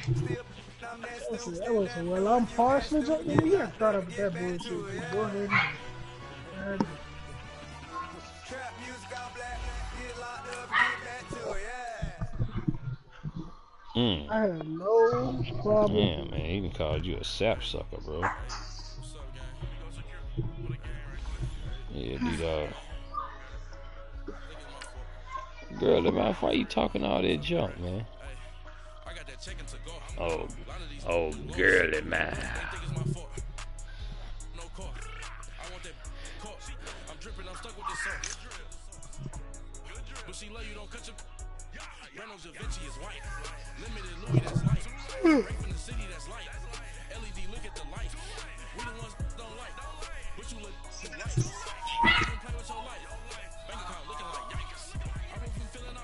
That was well. I'm partially joking. You got caught up with that bullshit. Go ahead. I have no problem. Yeah, man, he can call you a sapsucker, bro. Yeah, D-Dog. Girl, why you talking all that junk, man? Oh, girly, man.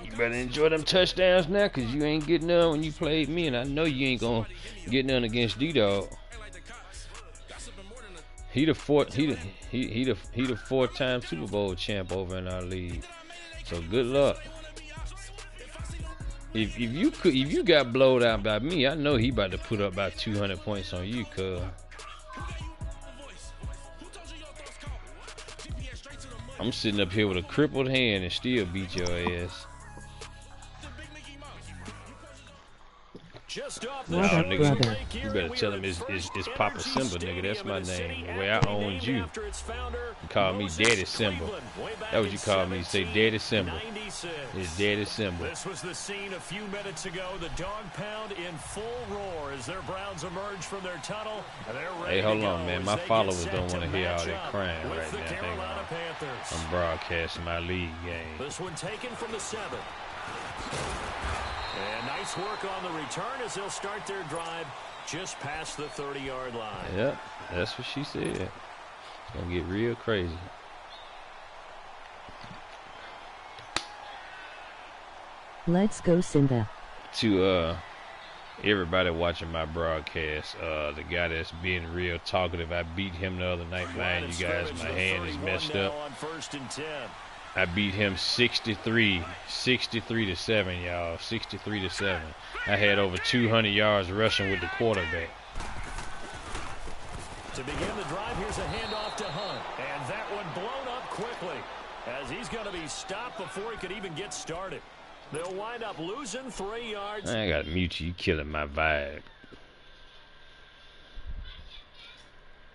You better enjoy them touchdowns now, cause you ain't getting none when you played me, and I know you ain't gonna get none against D-Dog. He the four-time Super Bowl champ over in our league. So good luck. If you got blowed out by me, I know he about to put up about 200 points on you, cuz. I'm sitting up here with a crippled hand and still beat your ass. Nah, nigga, you better tell him it's Papa Simba, nigga. That's my name. The way I owned you. You call me Daddy Simba. That what you call me. Say Daddy Simba. It's Daddy Simba. This was the scene a few minutes ago. The dog pound in full roar as their Browns emerge from their tunnel. Hey, hold on, man. My followers don't want to hear all that crying right now. I'm broadcasting my league game. This one taken from the 7. And nice work on the return as they'll start their drive just past the 30-yard line. Yep, that's what she said. It's going to get real crazy. Let's go, Simba. To everybody watching my broadcast, the guy that's being real talkative, I beat him the other night. Man, you guys, my hand is messed up. I beat him 63 to 7, y'all. 63 to 7. I had over 200 yards rushing with the quarterback. To begin the drive, here's a handoff to Hunt. And that one blown up quickly as he's going to be stopped before he could even get started. They'll wind up losing 3 yards. I got to mute you. You killing my vibe.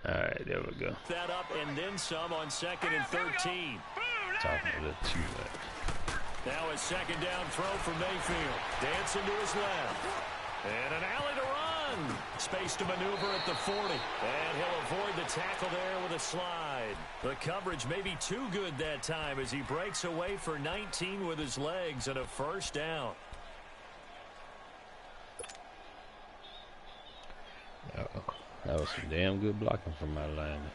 All right, there we go. That up and then some on 2nd and 13. Talking a little too much. Now a second down throw from Mayfield. Dancing to his left. And an alley to run. Space to maneuver at the 40. And he'll avoid the tackle there with a slide. The coverage may be too good that time as he breaks away for 19 with his legs and a first down. Uh-oh. That was some damn good blocking from my lineman.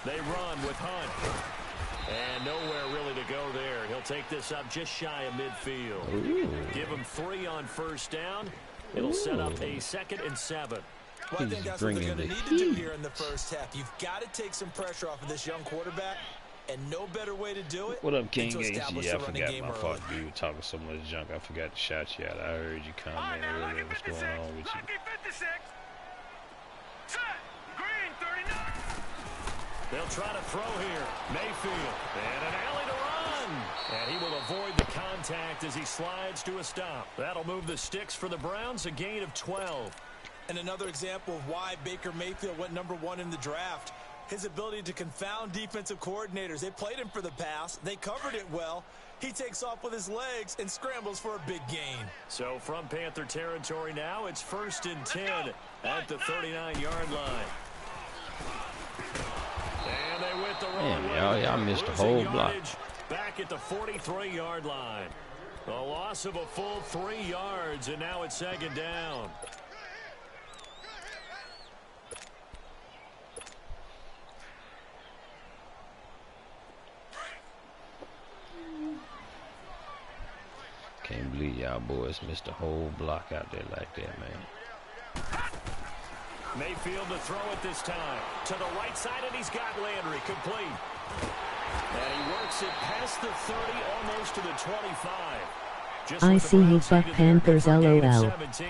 They run with Hunt. And nowhere really to go there. He'll take this up just shy of midfield. Ooh. Give him 3 on first down. It'll set up a 2nd and 7. Well, I think that's what they're going to need to do here in the first half. You've got to take some pressure off of this young quarterback, and no better way to do it. What up, King Gacy? Yeah, I forgot my fault. You were talking so much junk. I forgot to shout you out. I heard you comment earlier. What's going on with you? They'll try to throw here. Mayfield. And an alley to run. And he will avoid the contact as he slides to a stop. That'll move the sticks for the Browns, a gain of 12. And another example of why Baker Mayfield went #1 in the draft. His ability to confound defensive coordinators. They played him for the pass. They covered it well. He takes off with his legs and scrambles for a big gain. So from Panther territory now, it's 1st and 10 at the 39-yard line. And they went the wrong way. Y'all missed the whole block. Back at the 43-yard line. A loss of a full 3 yards, and now it's 2nd down. Can't believe y'all boys missed a whole block out there like that, man. Mayfield to throw it this time. To the right side, and he's got Landry complete. And he works it past the 30, almost to the 25. Just I with the see you, Browns fuck headed Panthers, there for a gain of LOL. 17.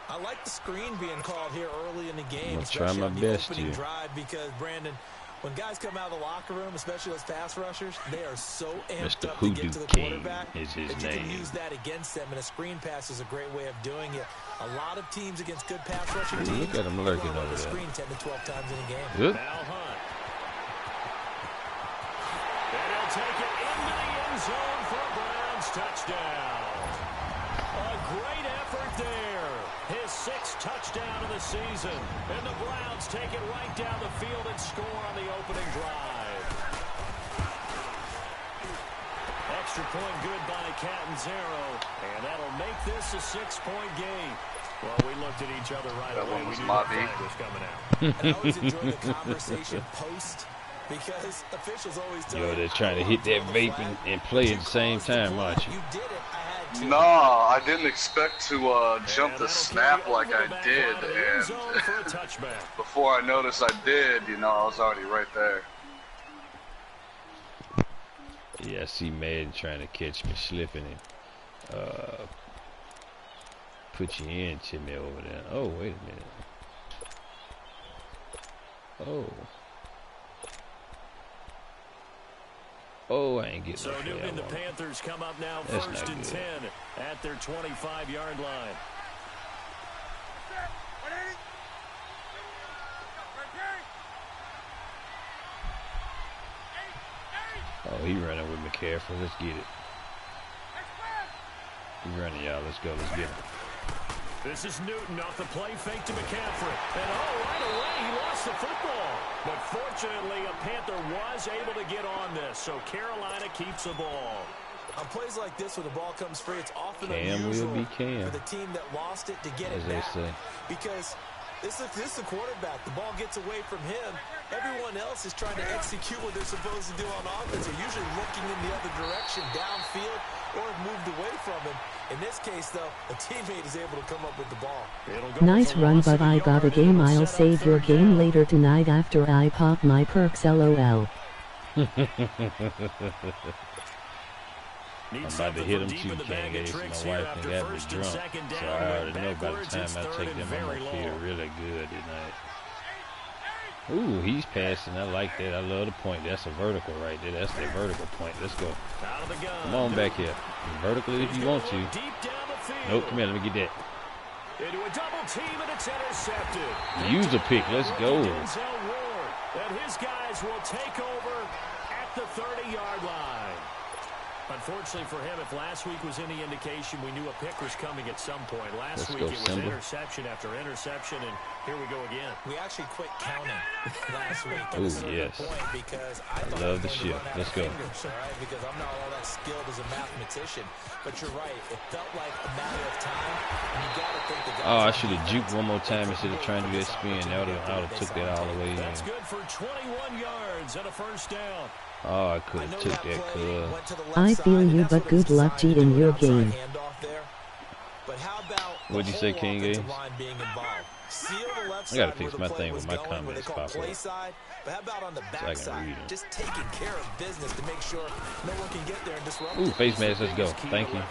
I like the screen being called here early in the game, I'm gonna try especially my on the best opening here. drive, because, Brandon, when guys come out of the locker room, especially those pass rushers, they are so amped Mr. up to Hoodoo get to the King quarterback is his that you can name. use that against them, and a screen pass is a great way of doing it. A lot of teams against good pass rushing teams, Look at him lurking run over the there. screen 10 to 12 times in a game. Good. Now Hunt. And he'll take it into the end zone for a Browns touchdown. A great effort there. His 6th touchdown of the season. And the Browns take it right down the field and score on the opening drive. Extra point good by Catanzaro. And that'll make this a 6-point game. Well, we looked at each other right away. We knew the flag was coming out. And I always enjoy the conversation post, because officials always tell Yo, you, they're trying to hit that vape and play at the same time, aren't you? You did it. I had to. No, I didn't expect to jump the snap like I did, and before I noticed I did, you know, I was already right there. Yeah, I see Madden trying to catch me slipping and put you in to me over there. Oh, wait a minute. Oh. Oh, I ain't getting So Newton, the Panthers come up now. That's 1st and good. 10 at their 25-yard line. Oh, he running with McCaffrey. Let's get it. He running, y'all. Let's go. Let's get him. This is Newton off the play fake to McCaffrey. And right away, he lost the football. But fortunately, a Panther was able to get on this. So Carolina keeps the ball. On plays like this, when the ball comes free, it's often Cam will unusual be Cam, for the team that lost it to get as it they back. say. Because this is the quarterback. The ball gets away from him. Everyone else is trying to execute what they're supposed to do on offense. They're usually looking in the other direction, downfield, or have moved away from him. In this case, though, a teammate is able to come up with the ball. Nice run, but I got a game. I'll save your game later tonight after I pop my perks, LOL. I'm about to hit him too, King Ace. My wife and got me drunk, so I already know by the time I take them, I'm going to feel really good tonight. Ooh, he's passing. I like that. I love the point. That's a vertical right there. That's the vertical point. Let's go. Come on back here. Vertically if you want to. Nope, come here. Let me get that. Into a double team, and it's intercepted. Use a pick. Let's go. And his guys will take over at the 30-yard line. Unfortunately for him, if last week was any indication, we knew a pick was coming at some point. Last week it was interception after interception, and here we go again. We actually quit counting last week. Ooh, yes. Because I love the shift. Let's go. Fingers, all right? Because I'm not all that skilled as a mathematician. But you're right. It felt like a matter of time. And you got to think the guys. Oh, I should have juked one more time instead of trying to do that spin. I would have took that all the way in. That's good for 21 yards and a first down. Oh, I could have took that, cuz. I feel you, but good luck cheating your game. What'd you say, King A? I gotta fix my thing with my comments popping up. But how about on the backside, just taking care of business to make sure no one can get there and disrupt. Ooh, face mask, let's go. Thank you.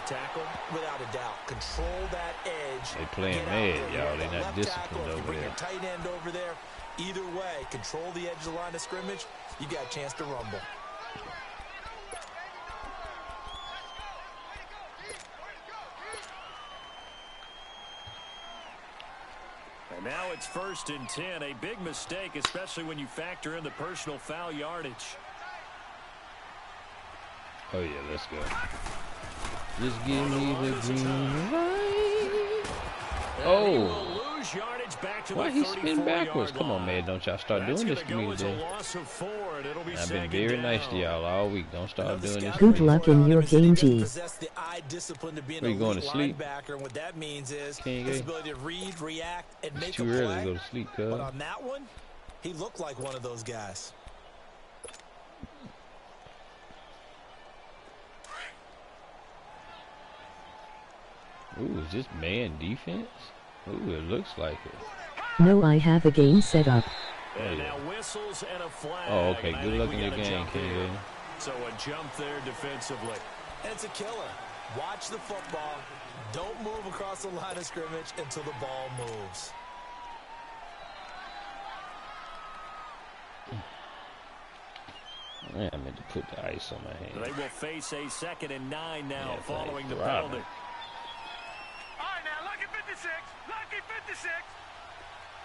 Without a doubt, control that edge. They playing mad, y'all. They not disciplined over there. Tight end over there. Either way, control the edge of the line of scrimmage. You got a chance to rumble. And now it's 1st and 10. A big mistake, especially when you factor in the personal foul yardage. Oh, yeah, let's go. Just give me the green light. Oh. Why he spin backwards? Come on, man. Don't y'all start doing this to me today. I've been very nice to y'all all week. Don't start doing this. Good luck in your game, G. Are you going to sleep? King A? It's too early to go to sleep, cuz. But on that one, he looked like one of those guys. Ooh, is this man defense? Ooh, it looks like it. No, I have a game set up. And now whistles and a flag. Oh, okay. Good luck in your game, King. So a jump there defensively. And it's a killer. Watch the football. Don't move across the line of scrimmage until the ball moves. Man, I meant to put the ice on my hand. They will face a 2nd and 9 now following the penalty. All right, now, lucky 56. Lucky 56.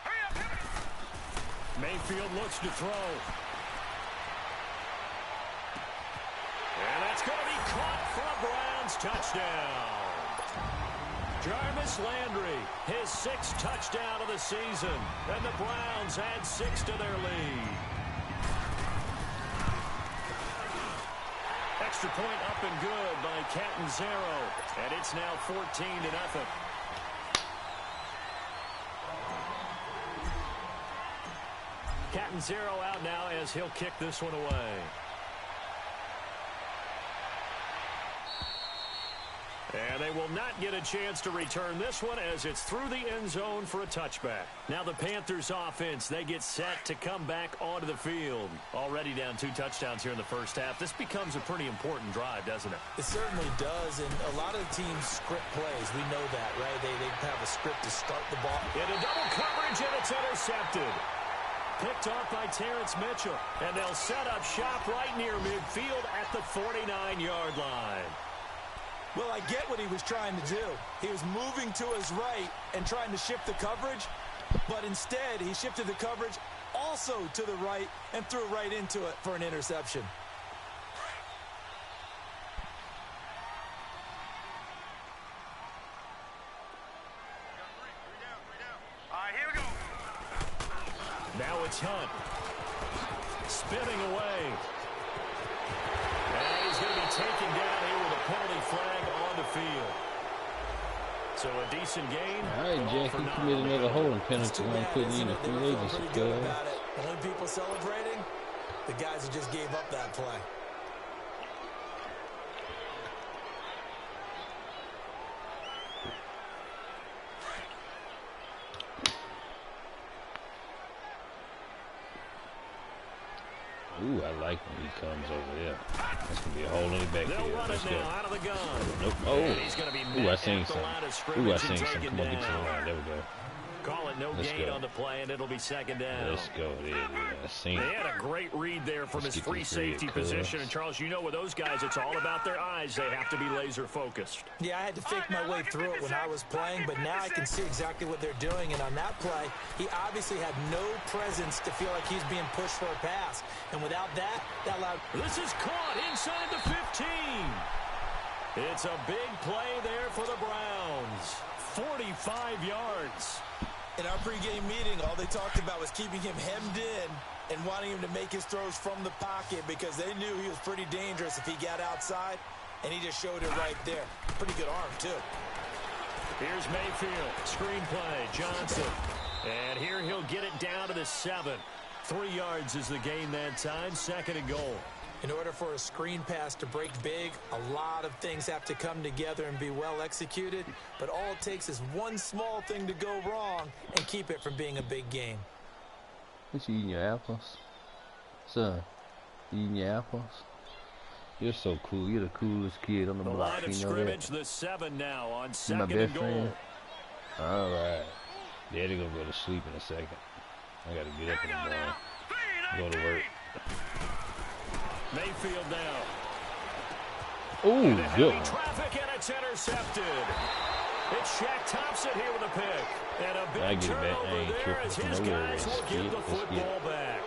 Hurry up, hurry up. Mayfield looks to throw. And that's going to be caught for a Browns touchdown. Jarvis Landry, his 6th touchdown of the season. And the Browns add 6 to their lead. Extra point up and good by Catanzaro. And it's now 14-0. Catanzaro out now as he'll kick this one away. And they will not get a chance to return this one as it's through the end zone for a touchback. Now the Panthers offense, they get set to come back onto the field. Already down 2 touchdowns here in the first half. This becomes a pretty important drive, doesn't it? It certainly does, and a lot of the teams script plays. We know that, right? They have a script to start the ball. Into double coverage, and it's intercepted. Picked off by Terrence Mitchell. And they'll set up shop right near midfield at the 49-yard line. Well, I get what he was trying to do. He was moving to his right and trying to shift the coverage, but instead he shifted the coverage also to the right and threw right into it for an interception. All right, here we go. Now it's Hunt. Spinning away. And he's going to be taken down here with a penalty flag on the field. So a decent gain. All right, Jack, you committed another holding penalty when putting you in a free agency club. The only people celebrating, the guys who just gave up that play. Ooh, I like when he comes over there. That's going to be a hole in the back They'll here. run Let's it go. now out of the gun. Nope. And he's gonna be Ooh, I seen met at the something. line of Ooh, I scrimmage seen and something. taken Come on, get to the down. line. There we go. Call it no Let's gain go. on the play, and it'll be 2nd down. Let's go. There, I seen They it. had a great read there from Let's his get free this read, safety cuz. position. And, Charles, you know with those guys, it's all about their eyes. They have to be laser-focused. Yeah, I had to fake my way through it when I was playing, but now I can see exactly what they're doing. And on that play, he obviously had no presence to feel like he's being pushed for a pass. And without that, that allowed... This is caught inside the 15. It's a big play there for the Browns. 45 yards. In our pregame meeting, all they talked about was keeping him hemmed in and wanting him to make his throws from the pocket because they knew he was pretty dangerous if he got outside, and he just showed it right there. Pretty good arm, too. Here's Mayfield. Screen play. Johnson. And here he'll get it down to the 7. 3 yards is the gain that time. 2nd and goal. In order for a screen pass to break big, a lot of things have to come together and be well executed, but all it takes is one small thing to go wrong and keep it from being a big game. What, you eating your apples? Son, you eating your apples? You're so cool. You're the coolest kid on the block. Line of You know scrimmage, that? the 7 now on You 2nd my and best goal. friend. All right. Daddy gonna go to sleep in a second. I gotta get up in the morning. Go to work. Mayfield now. Ooh, good one. Traffic, and it's intercepted. It's Shaq Thompson here with a pick. And a I big get it back. I turnover ain't there tripping as for his no guys worries. will give the football back.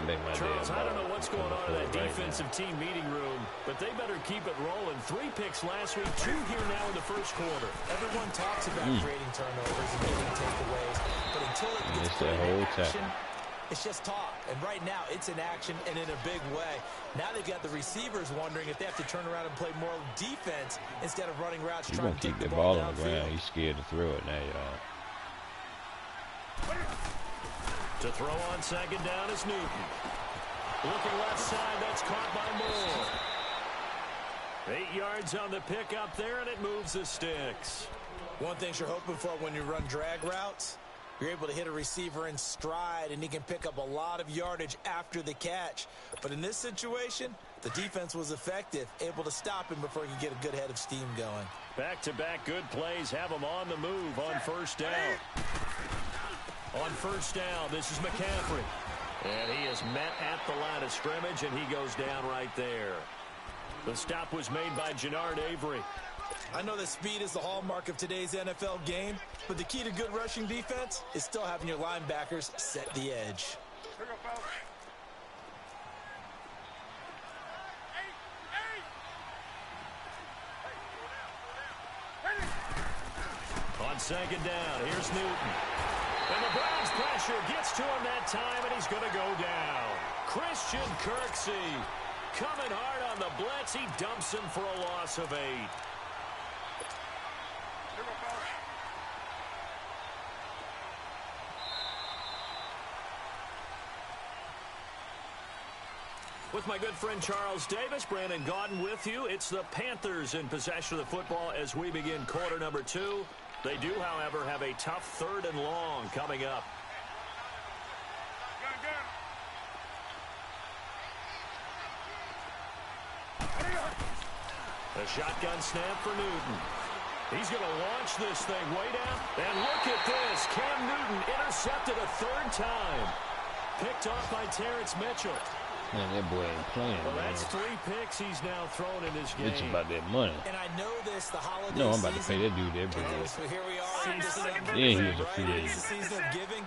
Make my Charles, damn I don't know ball. what's going on in that defensive team meeting room, but they better keep it rolling. 3 picks last week, 2 here now in the first quarter. Everyone talks about creating turnovers and getting takeaways, but until it gets Missed put that in whole action, tackle. it's just talk. And right now, it's in action and in a big way. Now they've got the receivers wondering if they have to turn around and play more defense instead of running routes. You trying gonna to keep get the the ball ball on the downfield. ground. He's scared to throw it now, y'all. To throw on 2nd down is Newton. Looking left side, that's caught by Moore. 8 yards on the pickup there, and it moves the sticks. One thing you're hoping for when you run drag routes, you're able to hit a receiver in stride, and he can pick up a lot of yardage after the catch. But in this situation, The defense was effective, able to stop him before he could get a good head of steam going. Back-to-back good plays have him on the move on first down. On first down, this is McCaffrey. And he is met at the line of scrimmage, and he goes down right there. The stop was made by Jannard Avery. I know that speed is the hallmark of today's NFL game, but the key to good rushing defense is still having your linebackers set the edge. On second down, here's Newton. And the Browns pressure gets to him that time, and he's going to go down. Christian Kirksey coming hard on the blitz. He dumps him for a loss of 8. With my good friend Charles Davis, Brandon Gaudin with you. It's the Panthers in possession of the football as we begin quarter number 2. They do, however, have a tough 3rd and long coming up. A shotgun snap for Newton. He's going to launch this thing way down. And look at this. Cam Newton intercepted a 3rd time. Picked off by Terrence Mitchell. Man, that boy ain't playing, well, man. That's 3 picks he's now thrown in this game. It's about that money. And I know this, the holiday No, I'm about to season, pay that dude every day. So here we are in December. Yeah, he was a free Right? agent. It's the season of giving.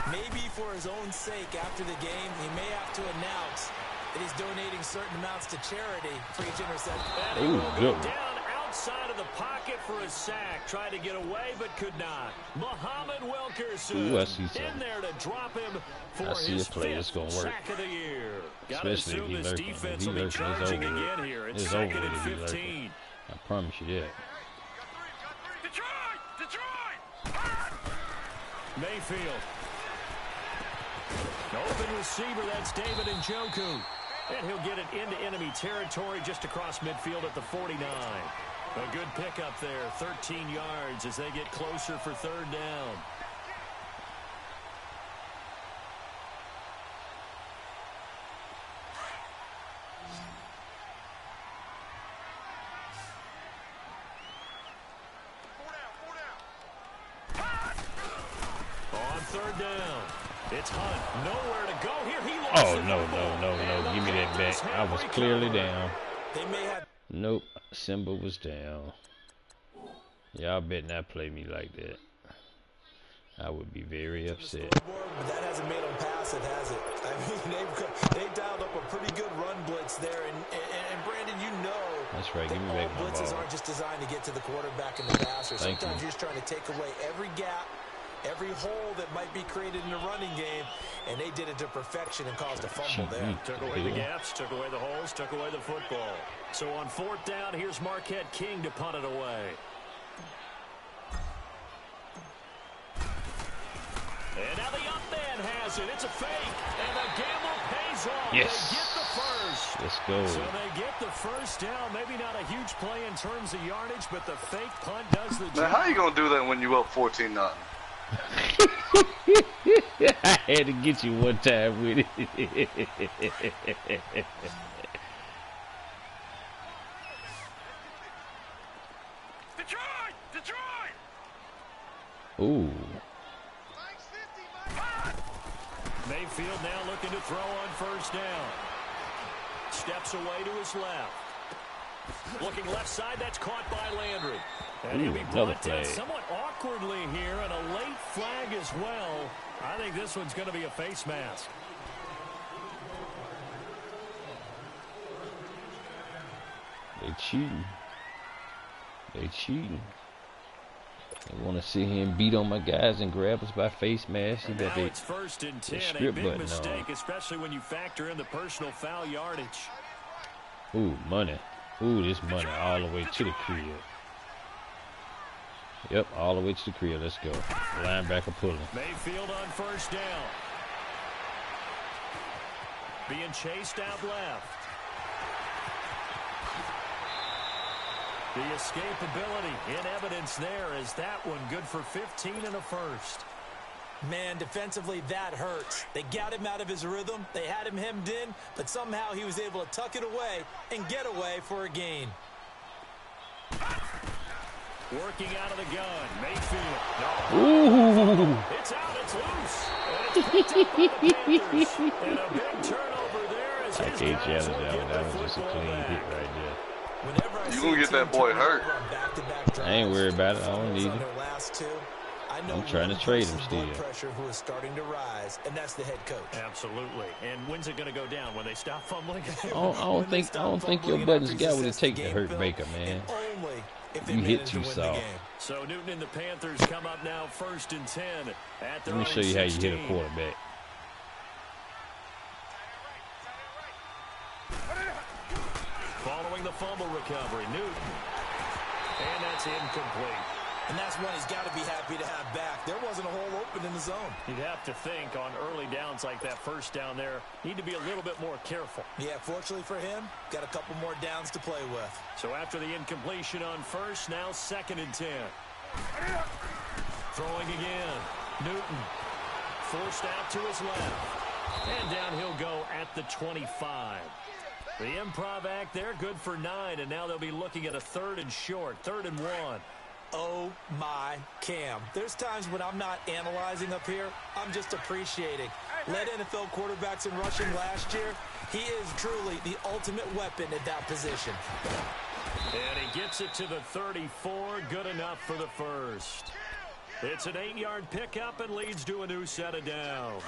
Maybe for his own sake, after the game, he may have to announce that he's donating certain amounts to charity for each interception. Ooh, good. Down outside of the pocket for a sack. Tried to get away, but could not. Muhammad Wilkerson Ooh, I see something. in there to drop him for I see his a play. It's 5th gonna work. sack of the year. Gotta Especially if assume he this lurking. If defense he will be lurking, it's charging over with. again here. It's It's over 2nd and with if he 15. lurking. I promise you that. Detroit! Mayfield. Open receiver, that's David Njoku. And he'll get it into enemy territory just across midfield at the 49. A good pickup there, 13 yards as they get closer for 3rd down. On 3rd down, it's Hunt. Nowhere to go here. He lost Oh, the no, football. no, no, And no. the Give me that Panthers back. I have was clearly recovered. down. They may have Nope. Simba was down. Y'all better not play me like that. I would be very upset. scoreboard, but that hasn't made them pass it, has it? I mean, they've dialed up a pretty good run blitz there, and Brandon, you know, That's right. that Give me all back my blitzes ball. aren't just designed to get to the quarterback and the passer. Thank Sometimes you. you're just trying to take away every gap, every hole that might be created in the running game, and they did it to perfection and caused a fumble there. Took away the gaps, took away the holes, took away the football. So on 4th down, here's Marquette King to punt it away. And now the up man has it. It's a fake. And the gamble pays off. Yes. They get the first. Let's go. So they get the first down. Maybe not a huge play in terms of yardage, but the fake punt does the Man, job. how you gonna do that when you up 14-0? I had to get you one time with it. Detroit! Ooh. Mayfield now looking to throw on 1st down. Steps away to his left. Looking left side, that's caught by Landry. And he'll be another brought down flag. somewhat awkwardly here, and a late flag as well. I think this one's going to be a face mask. They cheating. They cheating. They want to sit here and beat on my guys and grab us by face mask. You Now bet they it's 1st and 10. A strip big button mistake, on. especially when you factor in the personal foul yardage. Ooh, money. Ooh, this money all the way to the crib. Yep, all the way to the crib. Let's go. Linebacker pulling. Mayfield on 1st down. Being chased out left. The escapability in evidence there is that one good for 15 and a first. Man, defensively, that hurts. They got him out of his rhythm. They had him hemmed in, but somehow he was able to tuck it away and get away for a gain. Working out of the gun, Mayfield. Ooh. It's out, it's loose. And it's picked up by the Panthers. And a big turnover there as I his can't guys challenge will that get one. the That was just a football clean back. hit right there. You gonna get that boy hurt. I ain't worried about it. I don't need him. I'm trying to trade him still. Pressure who is starting to rise, and that's the head coach. Absolutely. And when's it going to go down? When they stop fumbling? I don't think your buttons got what it takes to hurt Baker, man. You hit too soft. So Newton and the Panthers come up now 1st and 10 at their Let me show you how you hit a quarterback. Following the fumble recovery, Newton. And that's incomplete. And that's one he's got to be happy to have back. There wasn't a hole open in the zone. You'd have to think on early downs like that first down there, need to be a little bit more careful. Yeah, fortunately for him, got a couple more downs to play with. So after the incompletion on first, now 2nd and 10. Throwing again. Newton forced out to his left. And down he'll go at the 25. The improv act there, good for 9, and now they'll be looking at a 3rd and short, 3rd and 1. Oh, my Cam. There's times when I'm not analyzing up here. I'm just appreciating. Led NFL quarterbacks in rushing last year. He is truly the ultimate weapon at that position. And he gets it to the 34. Good enough for the first. It's an 8-yard pickup and leads to a new set of downs.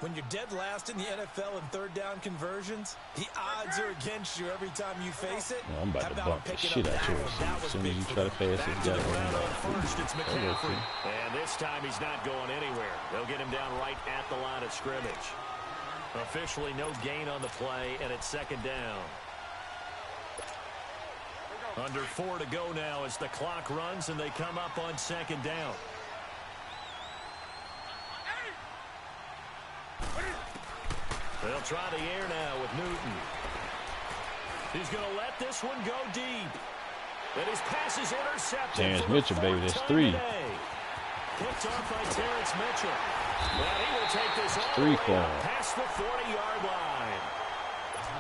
When you're dead last in the NFL in 3rd down conversions, the odds are against you every time you face it. Well, I'm about to bump the shit out of you as soon as you try to pass it. You got on first, it's McCaffrey. And this time he's not going anywhere. They'll get him down right at the line of scrimmage. Officially no gain on the play, and it's 2nd down. Under 4 to go now as the clock runs, and they come up on 2nd down. They'll try the air now with Newton. He's going to let this one go deep. And his pass is intercepted. Terrence Mitchell, baby, that's 3. Picked off by Terrence Mitchell. Well, he will take this all 3 the way for up him. past the 40-yard line.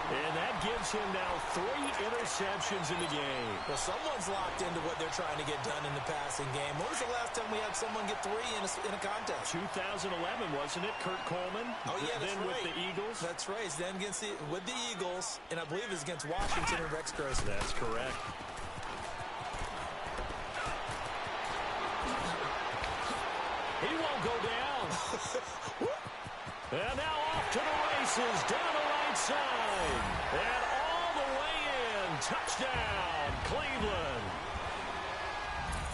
And that gives him now 3 interceptions in the game. Well, someone's locked into what they're trying to get done in the passing game. When was the last time we had someone get 3 in a contest? 2011, wasn't it? Kurt Coleman. Oh, yeah, that's then right. with the Eagles. That's right. Then with the Eagles, and I believe it was against Washington and Rex Grossman. That's correct. He won't go down. And now off to the races, down the right side. And all the way in. Touchdown, Cleveland.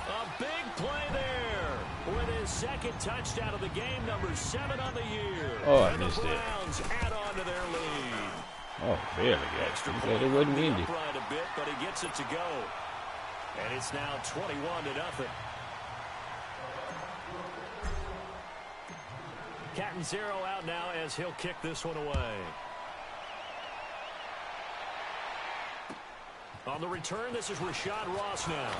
A big play there with his 2nd touchdown of the game, number 7 on the year. Oh, I and missed the it. Browns add on to their lead. Oh, barely got Extra it. point It wasn't windy. upright a bit, but he gets it to go. And it's now 21-0. Catanzaro out now as he'll kick this one away. On the return, this is Rashad Ross now.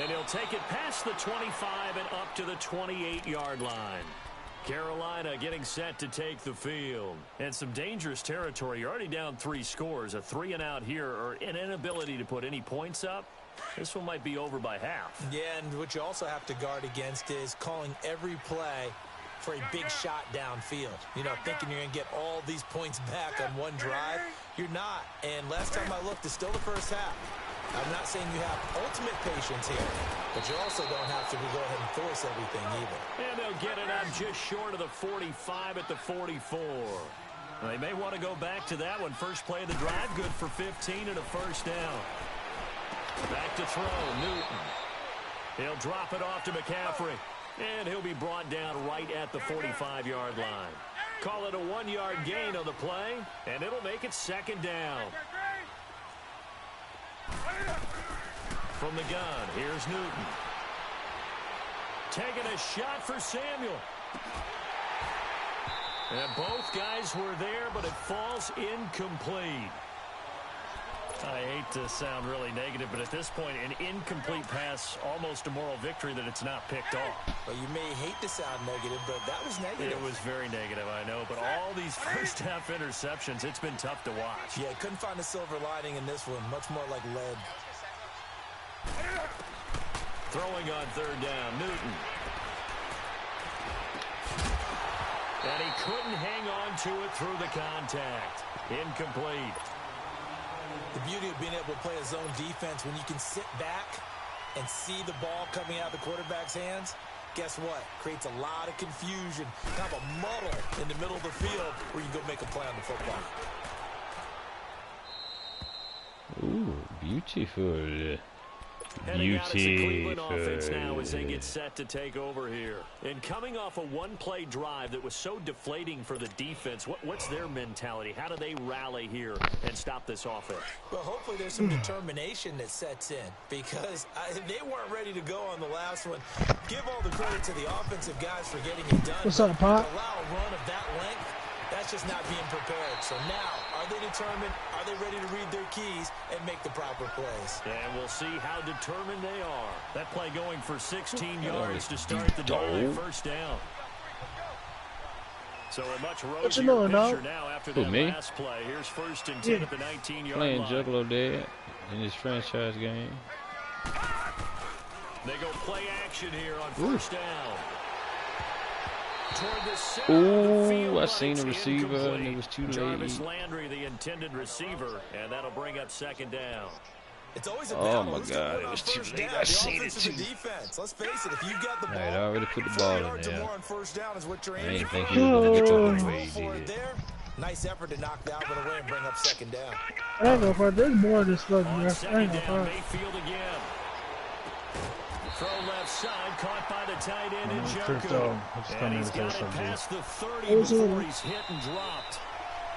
And he'll take it past the 25 and up to the 28-yard line. Carolina getting set to take the field. And some dangerous territory. You're already down 3 scores. A 3-and-out here, or an inability to put any points up. This one might be over by half. Yeah, and what you also have to guard against is calling every play for a big shot downfield. You know, thinking you're going to get all these points back on one drive. You're not. And last time I looked, it's still the first half. I'm not saying you have ultimate patience here, but you also don't have to go ahead and force everything either. And they'll get it up just short of the 45 at the 44. They may want to go back to that one. First play of the drive, good for 15 and a first down. Back to throw, Newton. He'll drop it off to McCaffrey. And he'll be brought down right at the 45-yard line. Call it a 1-yard gain on the play, and it'll make it 2nd down. From the gun, here's Newton. Taking a shot for Samuel. And both guys were there, but it falls incomplete. I hate to sound really negative, but at this point, an incomplete pass, almost a moral victory that it's not picked off. Well, you may hate to sound negative, but that was negative. It was very negative, I know, but all these first-half interceptions, it's been tough to watch. Yeah, couldn't find a silver lining in this one. Much more like lead. Throwing on third down, Newton. And he couldn't hang on to it through the contact. Incomplete. The beauty of being able to play a zone defense when you can sit back and see the ball coming out of the quarterback's hands, guess what? Creates a lot of confusion, kind of a muddle in the middle of the field where you can go make a play on the football. Ooh, beautiful. Heading out as the Cleveland offense now as they get set to take over here. And coming off a one-play drive that was so deflating for the defense, what's their mentality? How do they rally here and stop this offense? Well, hopefully there's some determination that sets in because they weren't ready to go on the last one. Give all the credit to the offensive guys for getting it done. What's up, Pop? Allow a run of that length, that's just not being prepared. So now, are they determined? Are they ready to read their keys and make the proper plays? And we'll see how determined they are. That play going for 16 yards to start the drive, first down. So a much rosier picture now after that last play. Here's first and 10 at the 19-yard line. Playing Juggalo Dad in this franchise game. They go play action here on first down. Ooh, I seen the receiver and it was too late. Jarvis Landry, the intended receiver, and that'll bring up second down. It's always a oh my God, it was too late. I seen it too. Let's face it, if you got the ball, I already put the ball in there. On first down is what you're I didn't think for. he was going to get the way he did. Nice effort to knock that one away and bring up second down. I don't know if there's more of this stuff, bro. I ain't gonna Mayfield again. Throw left side, caught by the tight end in Njoku. And he's got it past the 30 before he's hit and dropped.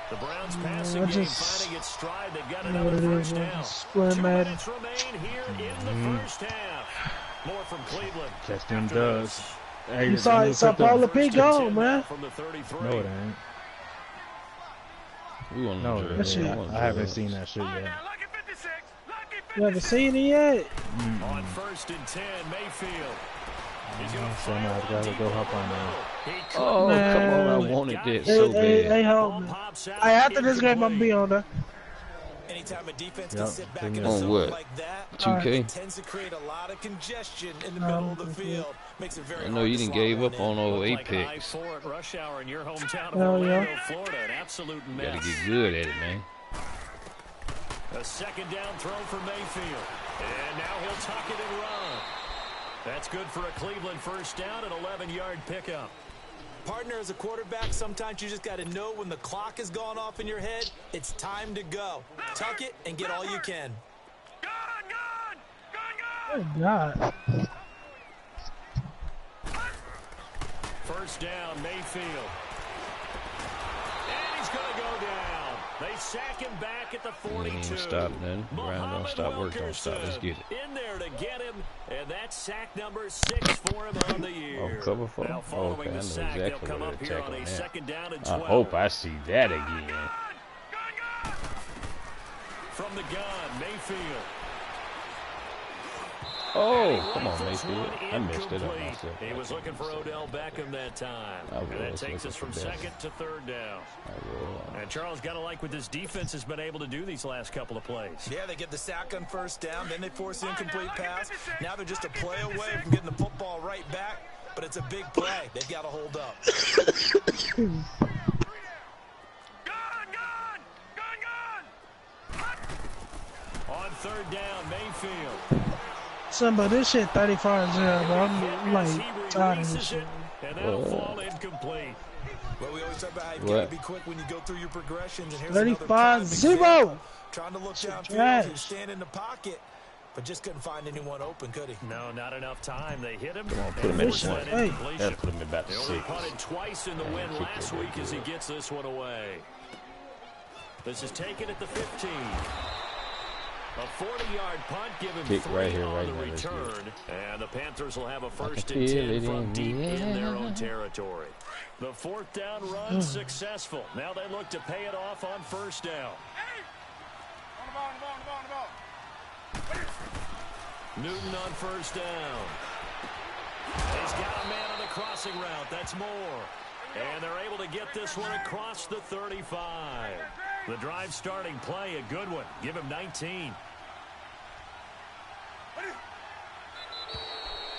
The Browns passing game finding its stride. They've got another first down. 2 minutes remain here in the first half. More from Cleveland. Catch them does. Hey, you saw Paula P go, man. From the 33. No, it ain't. No, I haven't seen that shit yet. You haven't seen it yet? On first and 10, Mayfield. Somebody's got to go hop on there. Oh, man. come on. I wanted that so bad. Hey, hold me. Hey, after this game, I'm going to be on there. Anytime a defense can sit back in a on zone what? like that, 2K? it tends to create a lot of congestion in the middle of the field. Makes it very I know you didn't gave up on old Like Apex. I-4 at rush hour in your hometown of Hell Orlando, yeah. Florida. An absolute mess. Gotta get good at it, man. A second down throw for Mayfield. And now he'll tuck it and run. That's good for a Cleveland first down, an 11-yard pickup. Partner, as a quarterback, sometimes you just got to know when the clock has gone off in your head, it's time to go. Tuck it and get all you can. Oh, God. First down, Mayfield. And he's going to go down. They sack him back at the 42. Stop then. Round don't stop, work don't stop. Let's get it. In there to get him, and that's sack number 6 for him on the year. Oh, cover 4? Now following the sack, they'll come up here on a second down and 12. I hope I see that again. From the gun, Mayfield. Oh, come on, Mayfield. I messed it up myself. He was looking for Odell Beckham that time. And that takes us from second to third down. And Charles, got to like what this defense has been able to do these last couple of plays. Yeah, they get the sack on first down, then they force the incomplete pass. Now they're just a play away from getting the football right back, but it's a big play. They've got to hold up. On third down, Mayfield. Simba, this shit 35-0, bro. I'm like tired of this shit. And that'll fall incomplete. Well, we always talk about how you got to be quick when you go through your progressions. And here's 35-0. Trying to look downfield and stand in the pocket, but just couldn't find anyone open, could he? No, not enough time. They hit him. Come on, put him in the one. Hey. Gotta put him in about the They only 6. punted twice in the win last week as he gets this one away. This is taken at the 15. A 40-yard punt, given Kick 3 right here, on right the now, let's return. And the Panthers will have a first feel and 10 it from in deep the in their air. own territory. The fourth down run successful. Now they look to pay it off on first down. Newton on first down. He's got a man on the crossing route. That's Moore. And they're able to get this one across the 35. The drive starting play, a good one. Give him 19.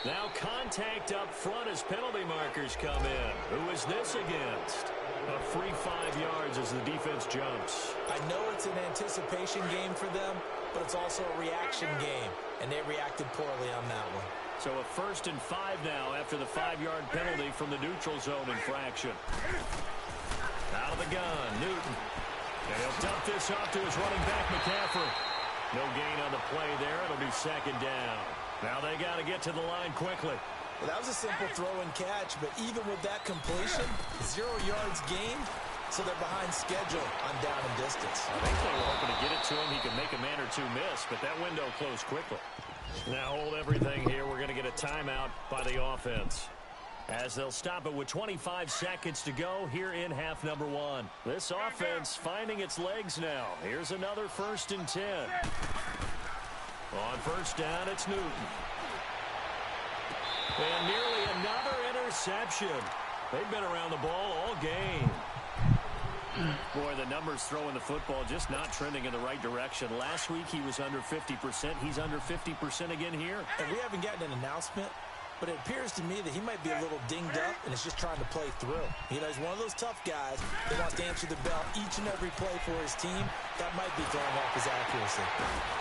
Now contact up front as penalty markers come in. Who is this against? A free 5 yards as the defense jumps. I know it's an anticipation game for them, but it's also a reaction game, and they reacted poorly on that one. So a 1st and 5 now after the 5-yard penalty from the neutral zone infraction. Out of the gun, Newton. And he'll dump this off to his running back, McCaffrey. No gain on the play there. It'll be 2nd down. Now they got to get to the line quickly. Well, that was a simple throw and catch, but even with that completion, 0 yards gained, so they're behind schedule on down and distance. I think they were hoping to get it to him. He could make a man or two miss, but that window closed quickly. Now hold everything here. We're going to get a timeout by the offense, as they'll stop it with 25 seconds to go here in half number 1. This offense finding its legs now. Here's another 1st and 10. On first down, it's Newton. And nearly another interception. They've been around the ball all game. Boy, the numbers throwing the football just not trending in the right direction. Last week he was under 50%. He's under 50% again here. And we haven't gotten an announcement, but it appears to me that he might be a little dinged up and is just trying to play through. You know, he's one of those tough guys that wants to answer the bell each and every play for his team. That might be throwing off his accuracy.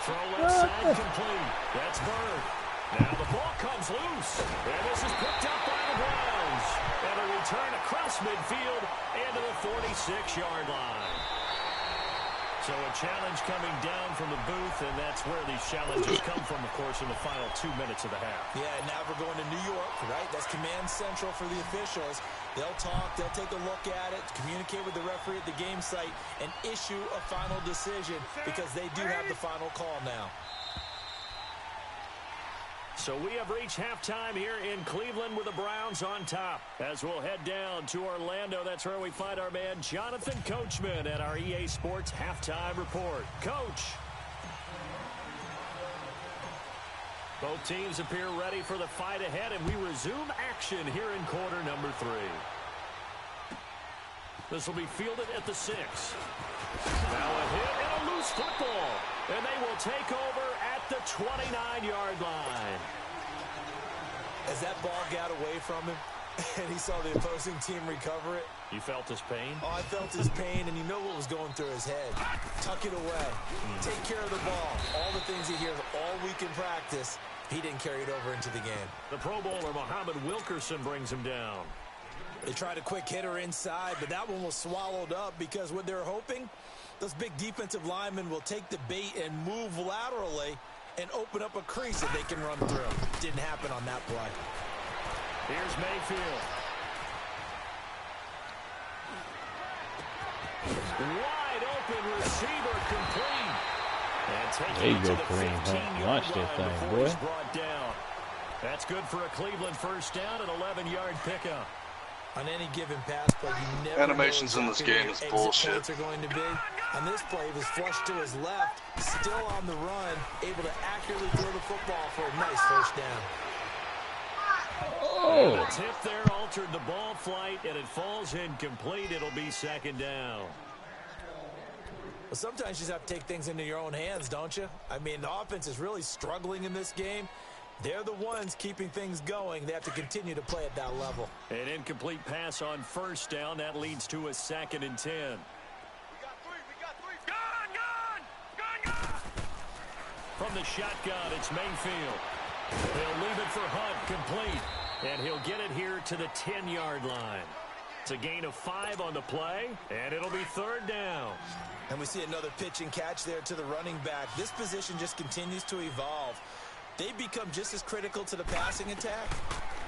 Throw left side complete. That's Bird. Now the ball comes loose. And this is picked up by the Browns. And a return across midfield into the 46-yard line. So a challenge coming down from the booth, and that's where these challenges come from, of course, in the final 2 minutes of the half. Yeah, now we're going to New York, right? That's command central for the officials. They'll talk, they'll take a look at it, communicate with the referee at the game site, and issue a final decision because they do have the final call now. So we have reached halftime here in Cleveland with the Browns on top. As we'll head down to Orlando, that's where we find our man Jonathan Coachman at our EA Sports Halftime Report. Coach. Both teams appear ready for the fight ahead, and we resume action here in quarter number 3. This will be fielded at the 6. Now a hit and a loose football. And they will take over at the 29-yard line. As that ball got away from him, and he saw the opposing team recover it. You felt his pain? Oh, I felt his pain, and you know what was going through his head. Tuck it away. Take care of the ball. All the things he hears all week in practice, he didn't carry it over into the game. The Pro Bowler, Muhammad Wilkerson, brings him down. They tried a quick hitter inside, but that one was swallowed up because what they're hoping, those big defensive linemen will take the bait and move laterally and open up a crease that they can run through. Didn't happen on that play. Here's Mayfield. Wide open receiver complete. And taking it to the 15-yard line before he's brought down. That's good for a Cleveland first down, an 11-yard pickup. On any given pass play, you never animations know in this game is bullshit. are going to be. On this play, he was flushed to his left, still on the run, able to accurately throw the football for a nice first down. Oh! And the tip there altered the ball flight, and it falls incomplete. It'll be 2nd down. Well, sometimes you just have to take things into your own hands, don't you? I mean, the offense is really struggling in this game. They're the ones keeping things going. They have to continue to play at that level. An incomplete pass on first down. That leads to a 2nd and 10. We got three. Gun! From the shotgun, it's Mayfield. They'll leave it for Hunt, complete. And he'll get it here to the 10-yard line. It's a gain of 5 on the play, and it'll be 3rd down. And we see another pitch and catch there to the running back. This position just continues to evolve. They become just as critical to the passing attack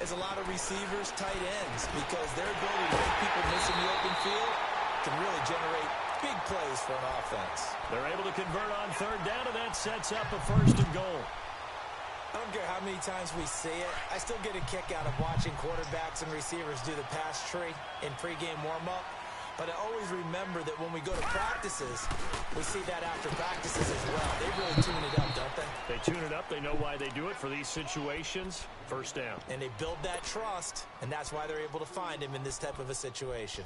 as a lot of receivers, tight ends, because their ability to make people miss in the open field can really generate big plays for an offense. They're able to convert on 3rd down, and that sets up a 1st and goal. I don't care how many times we see it. I still get a kick out of watching quarterbacks and receivers do the pass tree in pregame warm-up. But I always remember that when we go to practices, we see that after practices as well. They really tune it up, don't they? They tune it up. They know why they do it for these situations. First down. And they build that trust, and that's why they're able to find him in this type of a situation.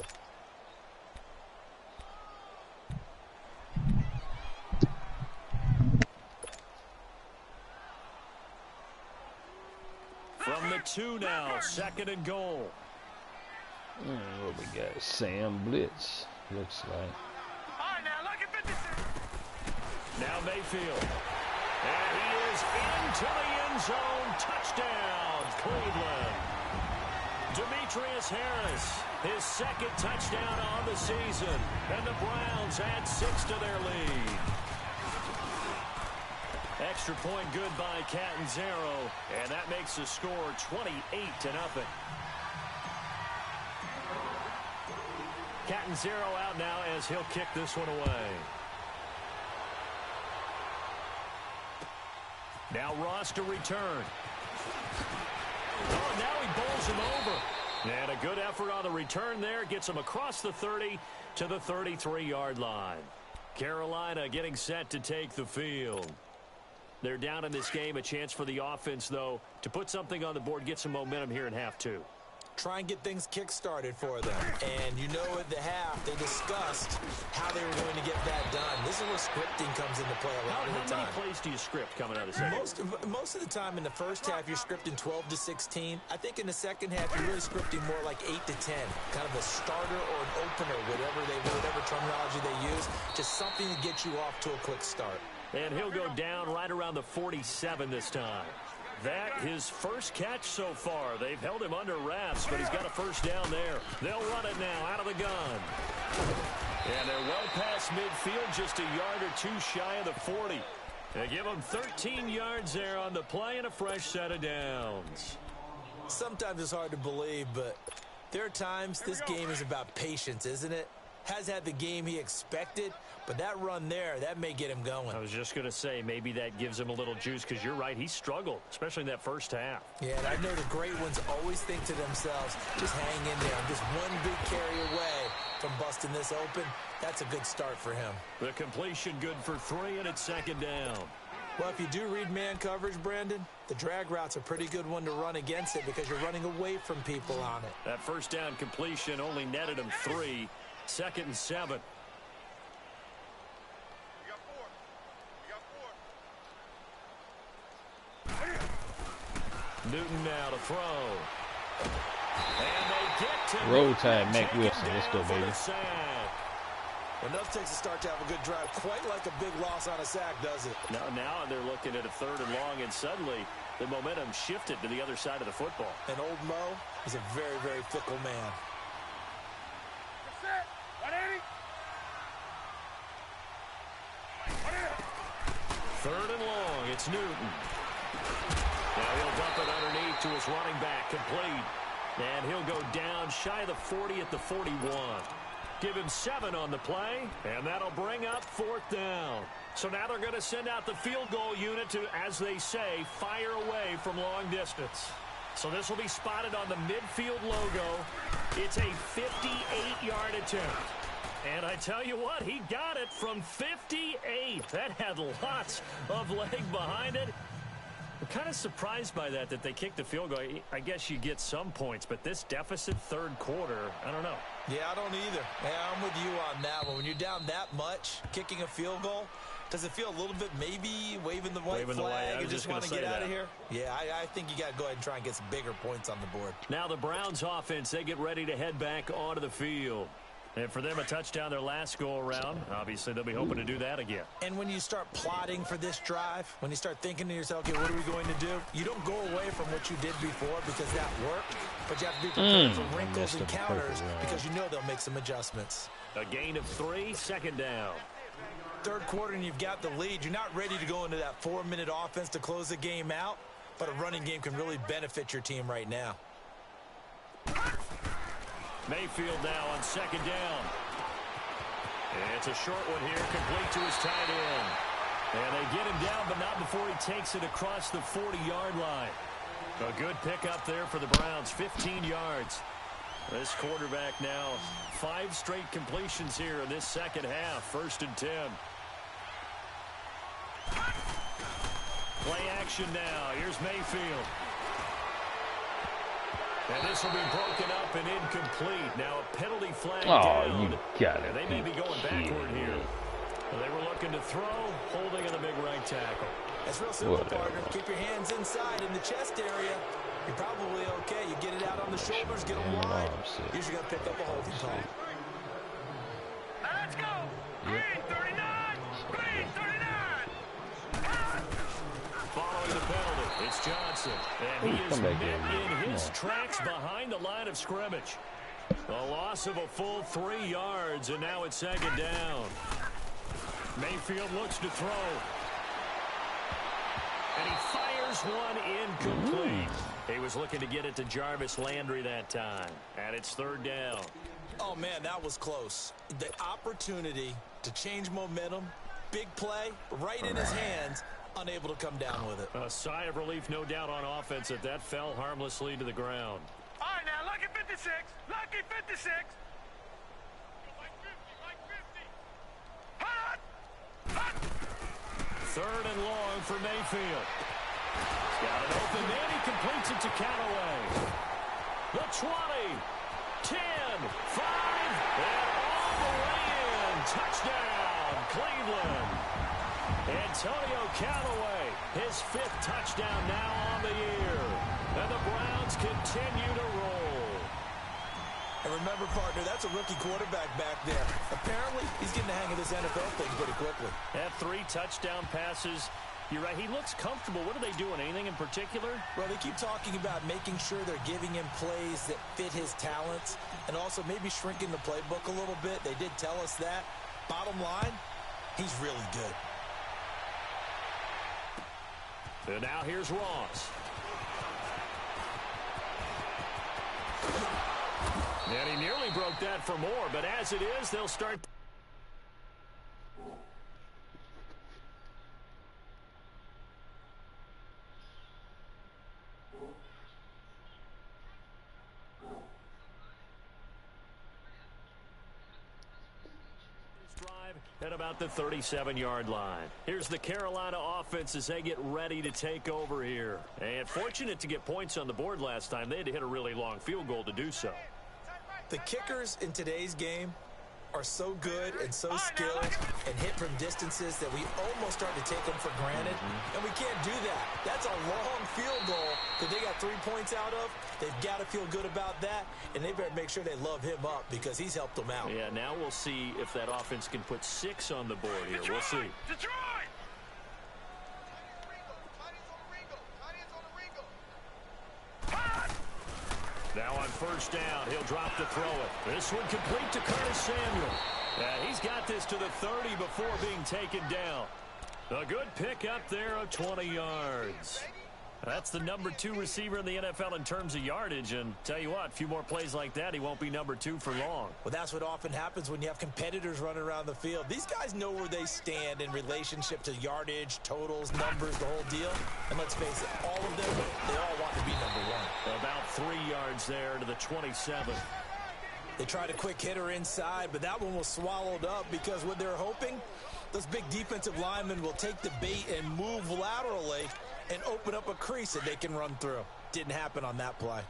From the 2 now, 2nd and goal. What we got? Sam Blitz, looks like. All right, now, look at 56. Now Mayfield. And he is into the end zone. Touchdown, Cleveland. Demetrius Harris, his 2nd touchdown on the season. And the Browns add 6 to their lead. Extra point good by Catanzaro, and that makes the score 28-0. Catanzaro out now as he'll kick this one away. Now Ross to return. Oh, now he bowls him over. And a good effort on the return there. Gets him across the 30 to the 33-yard line. Carolina getting set to take the field. They're down in this game. A chance for the offense, though, to put something on the board, get some momentum here in half 2. Try and get things kick-started for them. And you know at the half, they discussed how they were going to get that done. This is where scripting comes into play a lot of the time. How many plays do you script coming out of the second? Most of the time in the first half, you're scripting 12 to 16. I think in the second half, you're really scripting more like 8 to 10. Kind of a starter or an opener, whatever terminology they use. Just something to get you off to a quick start. And he'll go down right around the 47 this time. That his first catch so far. They've held him under wraps, but he's got a first down there. They'll run it now out of the gun. And they're well past midfield, just a yard or 2 shy of the 40. They give him 13 yards there on the play and a fresh set of downs. Sometimes it's hard to believe, but there are times this game is about patience, isn't it? Has had the game he expected, but that run there, that may get him going. I was just going to say, maybe that gives him a little juice, because you're right, he struggled, especially in that first half. Yeah, and I know the great ones always think to themselves, just hang in there. I'm just one big carry away from busting this open. That's a good start for him. The completion good for 3, and it's 2nd down. Well, if you do read man coverage, Brandon, the drag route's a pretty good one to run against it because you're running away from people on it. That first down completion only netted him 3. 2nd and 7. Newton now to throw. And they get to Roll Tide, Mac Wilson. Let's go, baby. Enough takes a start to have a good drive. Quite like a big loss on a sack, does it? Now they're looking at a 3rd and long, and suddenly the momentum shifted to the other side of the football. And old Mo is a very, very fickle man. 3rd and long, it's Newton. Now he'll dump it underneath to his running back, complete. And he'll go down shy of the 40 at the 41. Give him 7 on the play, and that'll bring up 4th down. So now they're going to send out the field goal unit to, as they say, fire away from long distance. So this will be spotted on the midfield logo. It's a 58-yard attempt. And I tell you what, he got it from 58. That had lots of leg behind it. I'm kind of surprised by that they kicked the field goal. I guess you get some points, but this deficit 3rd quarter, I don't know. Yeah, I don't either. Yeah, I'm with you on that one. When you're down that much, kicking a field goal, does it feel a little bit maybe waving the white flag and just want to get out of here? Yeah, I think you got to go ahead and try and get some bigger points on the board. Now the Browns offense, they get ready to head back onto the field. And for them, a touchdown their last go-around. Obviously, they'll be hoping to do that again. And when you start plotting for this drive, when you start thinking to yourself, okay, what are we going to do? You don't go away from what you did before because that worked, but you have to be prepared for wrinkles and counters because you know they'll make some adjustments. A gain of 3, 2nd down. 3rd quarter, and you've got the lead. You're not ready to go into that 4-minute offense to close the game out, but a running game can really benefit your team right now. Mayfield now on 2nd down. It's a short one here, complete to his tight end. And they get him down, but not before he takes it across the 40-yard line. A good pickup there for the Browns, 15 yards. This quarterback now, 5 straight completions here in this second half, 1st and 10. Play action now. Here's Mayfield. And this will be broken up and incomplete. Now a penalty flag down. You got it. They may be going backward here. They were looking to throw, holding in the big right tackle. It's real simple, partner. Keep your hands inside in the chest area. You're probably okay. You get it out on the shoulders, get them wide. You're just going to pick up a holding call. Let's go. Green 39. Green 39. Following the penalty, it's Johnson. And he is met in his tracks behind the line of scrimmage. A loss of a full 3 yards, and now it's second down. Mayfield looks to throw. And he fires one incomplete. He was looking to get it to Jarvis Landry that time. And it's third down. Oh, man, that was close. The opportunity to change momentum, big play, right in his hands, unable to come down with it. A sigh of relief, no doubt, on offense that that fell harmlessly to the ground. All right, now, lucky 56. Lucky 56. Hot! Hot! Third and long for Mayfield. He's got it open, then he completes it to Callaway. The 20, 10, 5, and all the way in. Touchdown, Cleveland. Antonio Callaway, his 5th touchdown now on the year. And the Browns continue to roll. And remember, partner, that's a rookie quarterback back there. Apparently, he's getting the hang of this NFL thing pretty quickly. Had 3 touchdown passes. You're right, he looks comfortable. What are they doing? Anything in particular? Well, they keep talking about making sure they're giving him plays that fit his talents and also maybe shrinking the playbook a little bit. They did tell us that. Bottom line, he's really good. And now here's Ross. And he nearly broke that for more, but as it is, they'll start. Drive at about the 37-yard line. Here's the Carolina offense as they get ready to take over here. And fortunate to get points on the board last time. They had to hit a really long field goal to do so. The kickers in today's game are so good and so skilled and hit from distances that we almost start to take them for granted. And we can't do that. That's a long field goal that they got 3 points out of. They've got to feel good about that, and they better make sure they love him up because he's helped them out. Yeah, now we'll see if that offense can put 6 on the board here. We'll see. Detroit! Now on first down, he'll drop to throw it. This one complete to Curtis Samuel. He's got this to the 30 before being taken down. A good pick up there of 20 yards. That's the number 2 receiver in the NFL in terms of yardage. And tell you what, a few more plays like that, he won't be number 2 for long. Well, that's what often happens when you have competitors running around the field. These guys know where they stand in relationship to yardage, totals, numbers, the whole deal. And let's face it, all of them, they all want to be number 1. About 3 yards there to the 27. They tried a quick hitter inside, but that one was swallowed up because what they're hoping, those big defensive linemen will take the bait and move laterally and open up a crease that they can run through. Didn't happen on that play.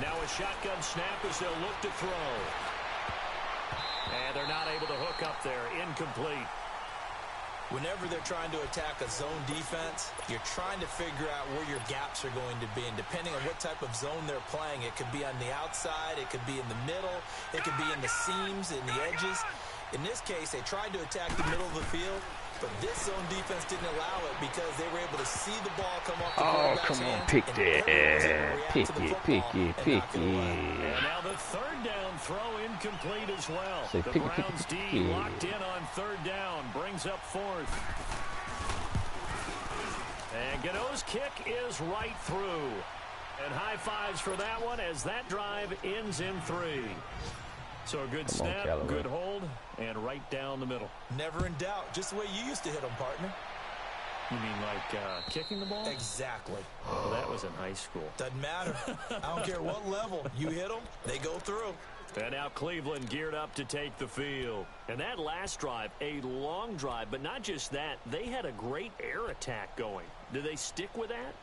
Now a shotgun snap as they'll look to throw. And they're not able to hook up there. Incomplete. Whenever they're trying to attack a zone defense, you're trying to figure out where your gaps are going to be. And depending on what type of zone they're playing, it could be on the outside, it could be in the middle, it could be in the seams, in the edges. In this case, they tried to attack the middle of the field, but this zone defense didn't allow it because they were able to see the ball come off the quarterback's hands. Oh, come on, pick that. Pick it. And now the third down throw incomplete as well. The Browns D locked in on third down, brings up 4th. And Gano's kick is right through. And high fives for that one as that drive ends in 3. So a good snap, good hold, and right down the middle. Never in doubt. Just the way you used to hit them, partner. You mean like kicking the ball? Exactly. Well, that was in high school. Doesn't matter. I don't care what level. You hit them, they go through. And now Cleveland geared up to take the field. And that last drive, a long drive, but not just that. They had a great air attack going. Do they stick with that?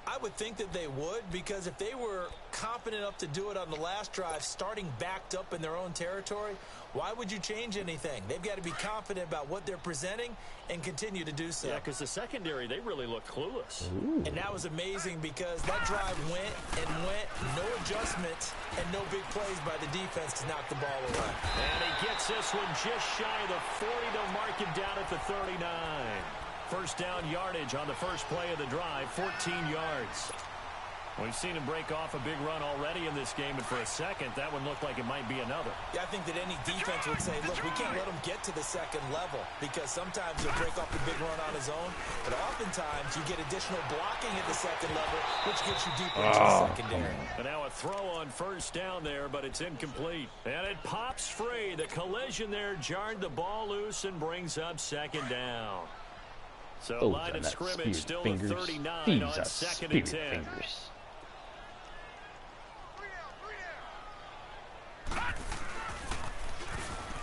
I would think that they would, because if they were confident enough to do it on the last drive, starting backed up in their own territory, why would you change anything? They've got to be confident about what they're presenting and continue to do so. Yeah, because the secondary, they really look clueless. Ooh. And that was amazing because that drive went and went, no adjustments, and no big plays by the defense to knock the ball away. And he gets this one just shy of the 40. They'll mark him down at the 39. First down yardage on the first play of the drive, 14 yards. We've seen him break off a big run already in this game, and for a second, that one looked like it might be another. Yeah, I think that any defense would say, look, we can't let him get to the second level, because sometimes he'll break off the big run on his own, but oftentimes you get additional blocking at the second level, which gets you deeper into the secondary. And now a throw on first down there, but it's incomplete. And it pops free. The collision there jarred the ball loose and brings up second down. So line of scrimmage still at 39 on second and 10.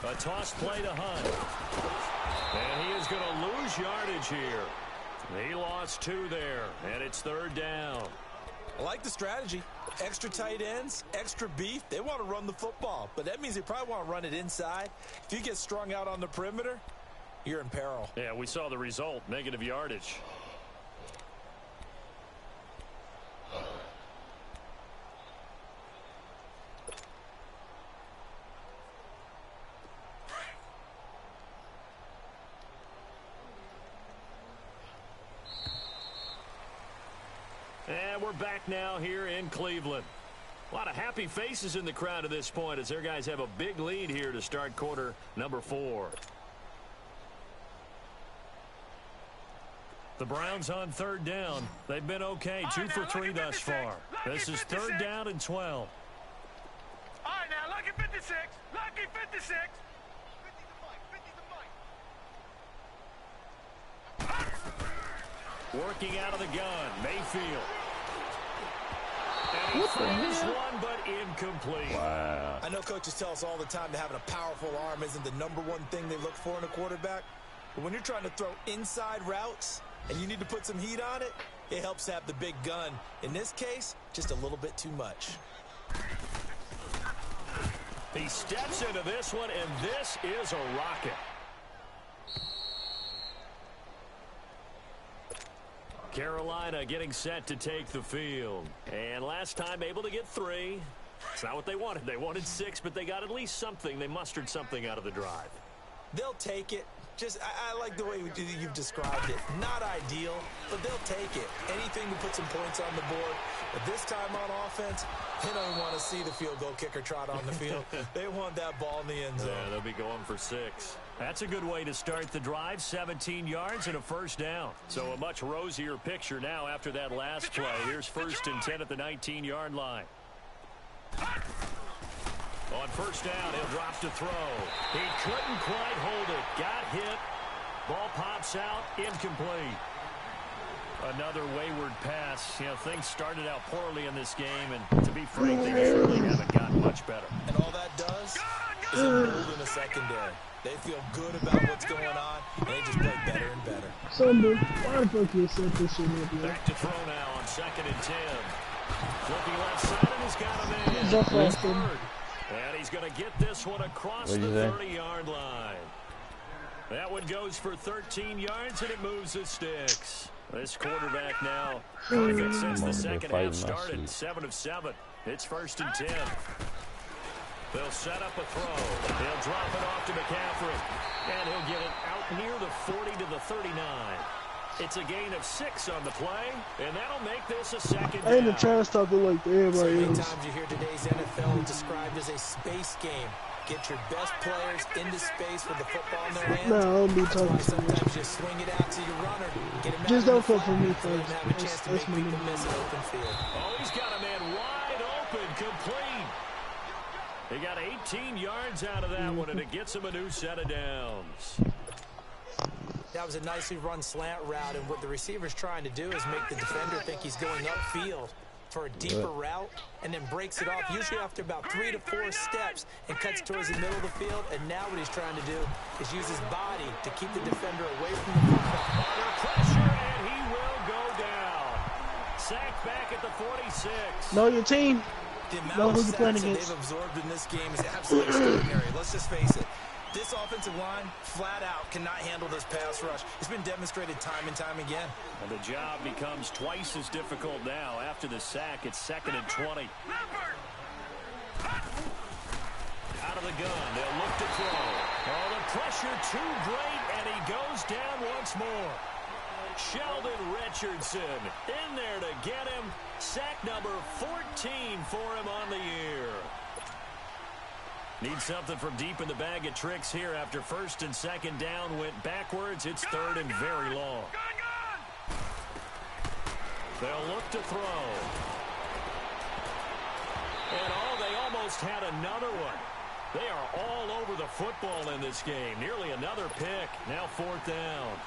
A toss play to Hunt. And he is going to lose yardage here. He lost 2 there, and it's third down. I like the strategy. Extra tight ends, extra beef. They want to run the football, but that means they probably want to run it inside. If you get strung out on the perimeter, you're in peril. Yeah, we saw the result, negative yardage. And we're back now here in Cleveland. A lot of happy faces in the crowd at this point as their guys have a big lead here to start quarter number 4. The Browns on third down. They've been okay, 2 for 3 thus far. This is third down and 12. All right, now, lucky 56. Lucky 56. 50 Working out of the gun, Mayfield. And he throws one, but incomplete. Wow. I know coaches tell us all the time that having a powerful arm isn't the #1 thing they look for in a quarterback. But when you're trying to throw inside routes and you need to put some heat on it, it helps have the big gun. In this case, just a little bit too much. He steps into this one, and this is a rocket. Carolina getting set to take the field. And last time able to get 3. It's not what they wanted. They wanted 6, but they got at least something. They mustered something out of the drive. They'll take it. I like the way you've described it. Not ideal, but they'll take it. Anything to put some points on the board. But this time on offense, they don't want to see the field goal kicker trot on the field. They want that ball in the end zone. Yeah, they'll be going for 6. That's a good way to start the drive. 17 yards and a first down. So a much rosier picture now after that last play. Here's first and 10 at the 19-yard line. On first down, he'll drop to throw. He couldn't quite hold it. Got hit. Ball pops out. Incomplete. Another wayward pass. You know, things started out poorly in this game, and to be frank, they just really haven't gotten much better. And all that does is a build in the secondary. They feel good about what's going on, and they just play better and better. Simba, why the fuck you set this shit up, yo? Back to throw now on second and 10. Looking left side, and he's got him in. Jeff Austin. And he's going to get this one across the 30-yard line. That one goes for 13 yards, and it moves the sticks. This quarterback now, perfect since the second half started, 7 of 7. It's first and 10. They'll set up a throw. They'll drop it off to McCaffrey. And he'll get it out near the 40 to the 39. It's a gain of 6 on the play, and that'll make this a second down. I ain't the trash talking like everybody So many else. times you hear today's NFL described as a space game. Get your best players into space with the football in their hands. No, I don't be That's talking why too much. sometimes you swing it out to your runner. Get him Just out don't in the fuck with me pocket, let him first. have a chance to make That's my people number. miss an open field. Oh, he's got a man wide open, complete. He got 18 yards out of that one, and it gets him a new set of downs. That was a nicely run slant route, and what the receiver's trying to do is make the defender think he's going upfield. for a deeper route and then breaks it off, usually after about 3 to 4 steps, and cuts towards the middle of the field. And now what he's trying to do is use his body to keep the defender away from the football. Under pressure, and he will go down. Sacked back at the 46. Know your team. The Know amount who of you're playing sacks that against. they've absorbed in this game is absolutely extraordinary. Let's just face it. This offensive line, flat out, cannot handle this pass rush. It's been demonstrated time and time again. And the job becomes twice as difficult now. After the sack, it's 2nd and 20. Out of the gun, they'll look to throw. Oh, the pressure too great, and he goes down once more. Sheldon Richardson in there to get him. Sack number 14 for him on the year. Need something from deep in the bag of tricks here after 1st and 2nd down went backwards. It's 3rd and very long. They'll look to throw. And they almost had another one. They are all over the football in this game. Nearly another pick. Now 4th down.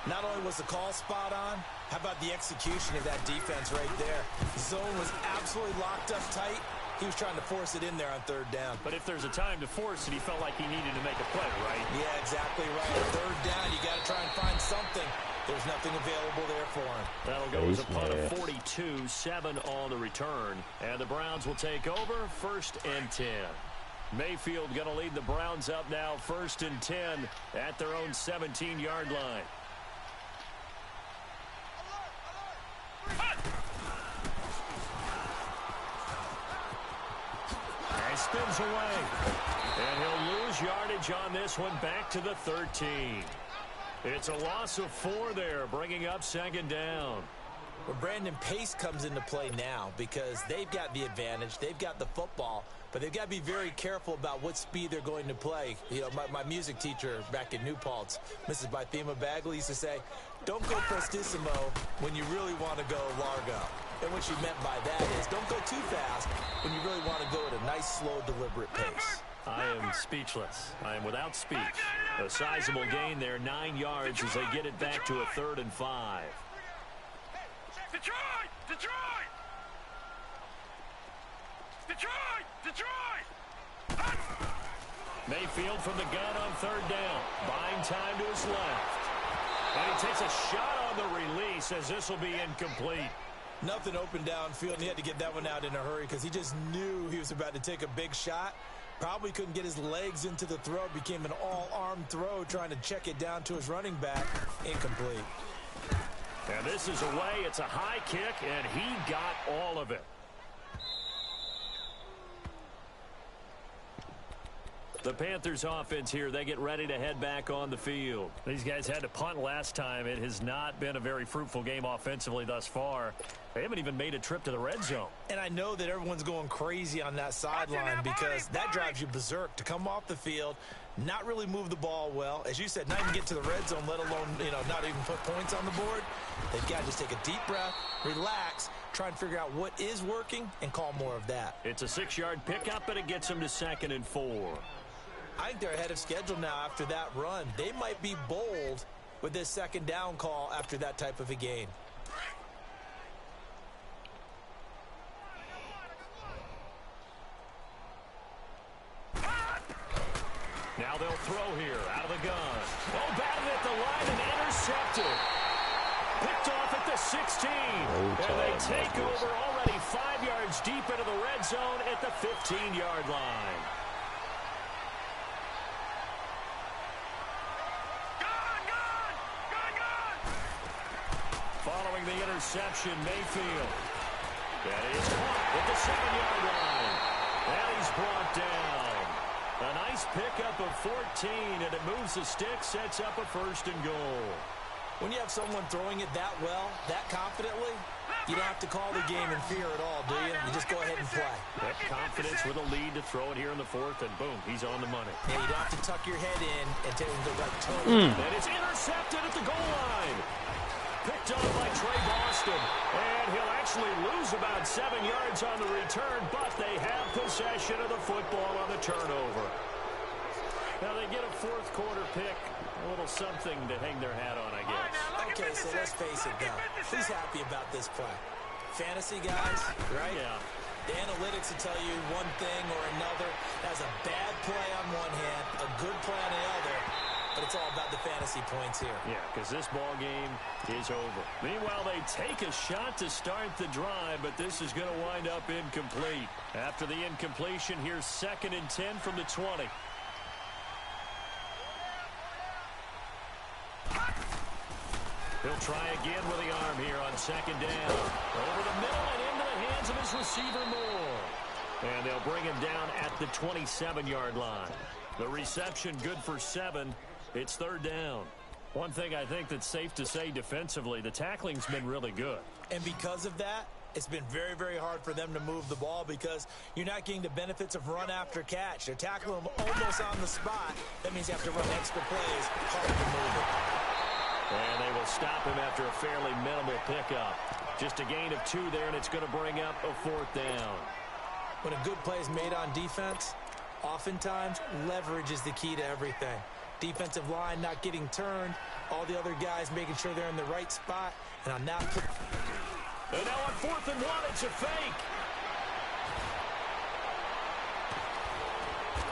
Not only was the call spot on, how about the execution of that defense right there? Zone was absolutely locked up tight. He was trying to force it in there on 3rd down. But if there's a time to force it, he felt like he needed to make a play, right? Yeah, exactly right. 3rd down, you got to try and find something. There's nothing available there for him. That'll go as a punt of 42, 7 on the return. And the Browns will take over 1st and 10. Mayfield going to lead the Browns up now 1st and 10 at their own 17-yard line. And spins away. And he'll lose yardage on this one back to the 13. It's a loss of 4 there, bringing up 2nd down. Well, Brandon, pace comes into play now because they've got the advantage. They've got the football, but they've got to be very careful about what speed they're going to play. You know, my music teacher back in New Paltz, Mrs. Bythema Bagley, used to say, don't go prestissimo when you really want to go largo. And what she meant by that is don't go too fast when you really want to go at a nice, slow, deliberate pace. I am speechless. I am without speech. A sizable gain there, 9 yards as they get it back to a 3rd and 5. Detroit! Detroit! Detroit! Detroit! Mayfield from the gun on 3rd down. Buying time to his left. And he takes a shot on the release as this will be incomplete. Nothing open downfield, and he had to get that one out in a hurry because he just knew he was about to take a big shot. Probably couldn't get his legs into the throw. Became an all-arm throw trying to check it down to his running back. Incomplete. And this is away. It's a high kick, and he got all of it. The Panthers offense here, they get ready to head back on the field. These guys had to punt last time. It has not been a very fruitful game offensively thus far. They haven't even made a trip to the red zone. And I know that everyone's going crazy on that sideline because that drives you berserk to come off the field, not really move the ball well. As you said, not even get to the red zone, let alone, not even put points on the board. They've got to just take a deep breath, relax, try and figure out what is working, and call more of that. It's a 6-yard pickup, but it gets them to 2nd and 4. I think they're ahead of schedule now after that run. They might be bold with this 2nd down call after that type of a gain. Now they'll throw here out of the gun. Oh, batted at the line and intercepted. Picked off at the 16. And they take over already 5 yards deep into the red zone at the 15-yard line. Following the interception, Mayfield. That is caught at the 7-yard line. And he's brought down. A nice pickup of 14, and it moves the stick, sets up a 1st and goal. When you have someone throwing it that well, that confidently, you don't have to call the game in fear at all, do you? You just go ahead and play. Yep, confidence with a lead to throw it here in the 4th, and boom, he's on the money. Yeah, you don't have to tuck your head in and take the right tone. And it's intercepted at the goal line. Picked up by Trey Boston, and he'll actually lose about 7 yards on the return, but they have possession of the football on the turnover. Now they get a 4th quarter pick, a little something to hang their hat on, I guess. Okay, so let's face it now. Who's happy about this play? Fantasy guys, right? Yeah. The analytics will tell you one thing or another. That's a bad play on one hand, a good play on the other. But it's all about the fantasy points here. Yeah, because this ball game is over. Meanwhile, they take a shot to start the drive, but this is going to wind up incomplete. After the incompletion, here's 2nd and 10 from the 20. He'll try again with the arm here on 2nd down. Over the middle and into the hands of his receiver Moore. And they'll bring him down at the 27-yard line. The reception good for 7. It's 3rd down. One thing I think that's safe to say defensively, the tackling's been really good. And because of that, it's been very, very hard for them to move the ball because you're not getting the benefits of run after catch. They're tackling them almost on the spot. That means you have to run extra plays. Hard to move it. And they will stop him after a fairly minimal pickup. Just a gain of 2 there, and it's going to bring up a 4th down. When a good play is made on defense, oftentimes leverage is the key to everything. Defensive line not getting turned, all the other guys making sure they're in the right spot. And on that... And now on 4th and 1, it's a fake.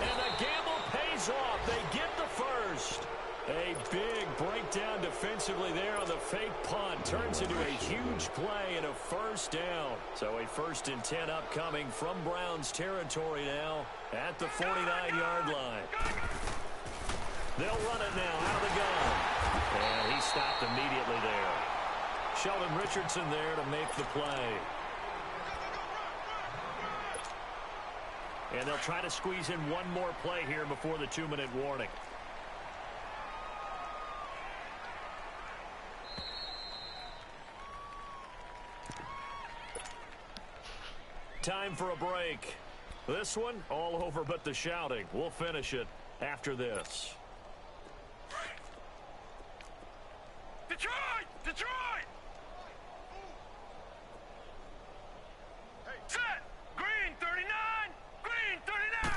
And the gamble pays off. They get the first. A big breakdown defensively there on the fake punt. Turns into a huge play and a 1st down. So a 1st and 10 upcoming from Browns territory now at the 49-yard line. They'll run it now out of the gun. And he stopped immediately there. Sheldon Richardson there to make the play. And they'll try to squeeze in one more play here before the 2-minute warning. Time for a break. This one, all over but the shouting. We'll finish it after this. Detroit! Detroit! Set! Green 39! Green 39!